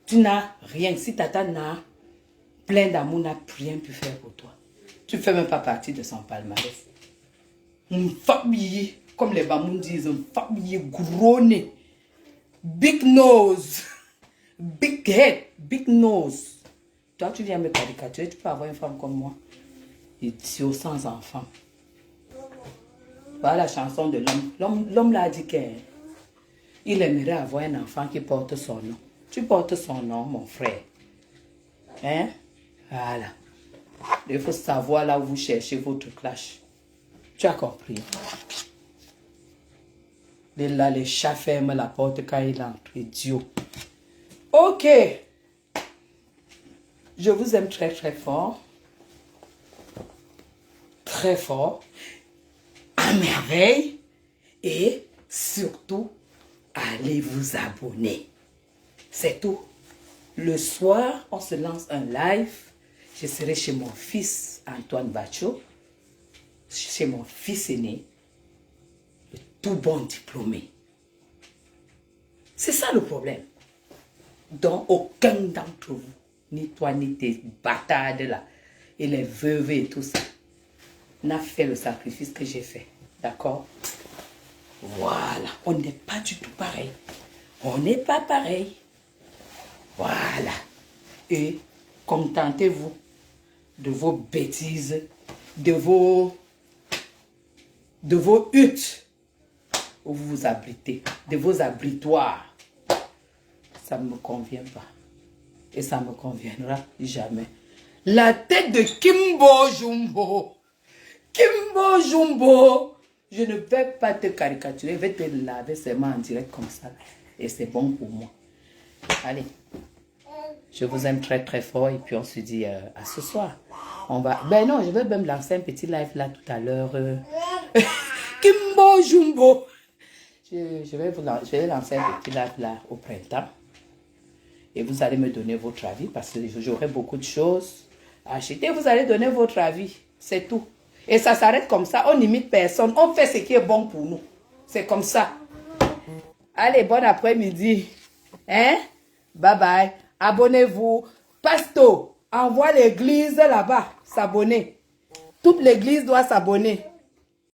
Tu n'as rien. Si tata n'a plein d'amour, n'a rien pu faire pour toi. Tu ne fais même pas partie de son palmarès. Une famille, comme les Bamoun disent, une famille gros nez. Big nose. Big head. Big nose. Toi, tu viens me caricaturer, tu peux avoir une femme comme moi. Idiot sans enfant. Voilà la chanson de l'homme. L'homme l'a dit qu'il aimerait avoir un enfant qui porte son nom. Tu portes son nom, mon frère. Hein? Voilà. Il faut savoir là où vous cherchez votre clash. Tu as compris? Et là, les chats ferment la porte quand il entre. Idiot. Ok. Je vous aime très très fort. Très fort. À merveille. Et surtout, allez vous abonner. C'est tout. Le soir, on se lance un live. Je serai chez mon fils Antoine Bachot, chez mon fils aîné, le tout bon diplômé. C'est ça le problème. Donc aucun d'entre vous, ni toi ni tes bâtards là, et les veuves et tout ça, n'a fait le sacrifice que j'ai fait. D'accord? Voilà. On n'est pas du tout pareil. On n'est pas pareil. Voilà. Et contentez-vous de vos bêtises, de vos huttes où vous vous abritez, de vos abritoires. Ça ne me convient pas. Et ça ne me conviendra jamais. La tête de Kimbo Jumbo. Kimbo Jumbo. Je ne vais pas te caricaturer. Je vais te laver seulement en direct comme ça. Et c'est bon pour moi. Allez. Je vous aime très très fort. Et puis on se dit à ce soir. On va... Ben non, je vais même lancer un petit live là tout à l'heure. Kimbo Jumbo. Je vais lancer un petit live là au printemps. Et vous allez me donner votre avis parce que j'aurai beaucoup de choses à acheter. Vous allez donner votre avis. C'est tout. Et ça s'arrête comme ça. On n'imite personne. On fait ce qui est bon pour nous. C'est comme ça. Allez, bon après-midi. Hein? Bye bye. Abonnez-vous. Pasto, envoie l'église là-bas s'abonner. Toute l'église doit s'abonner.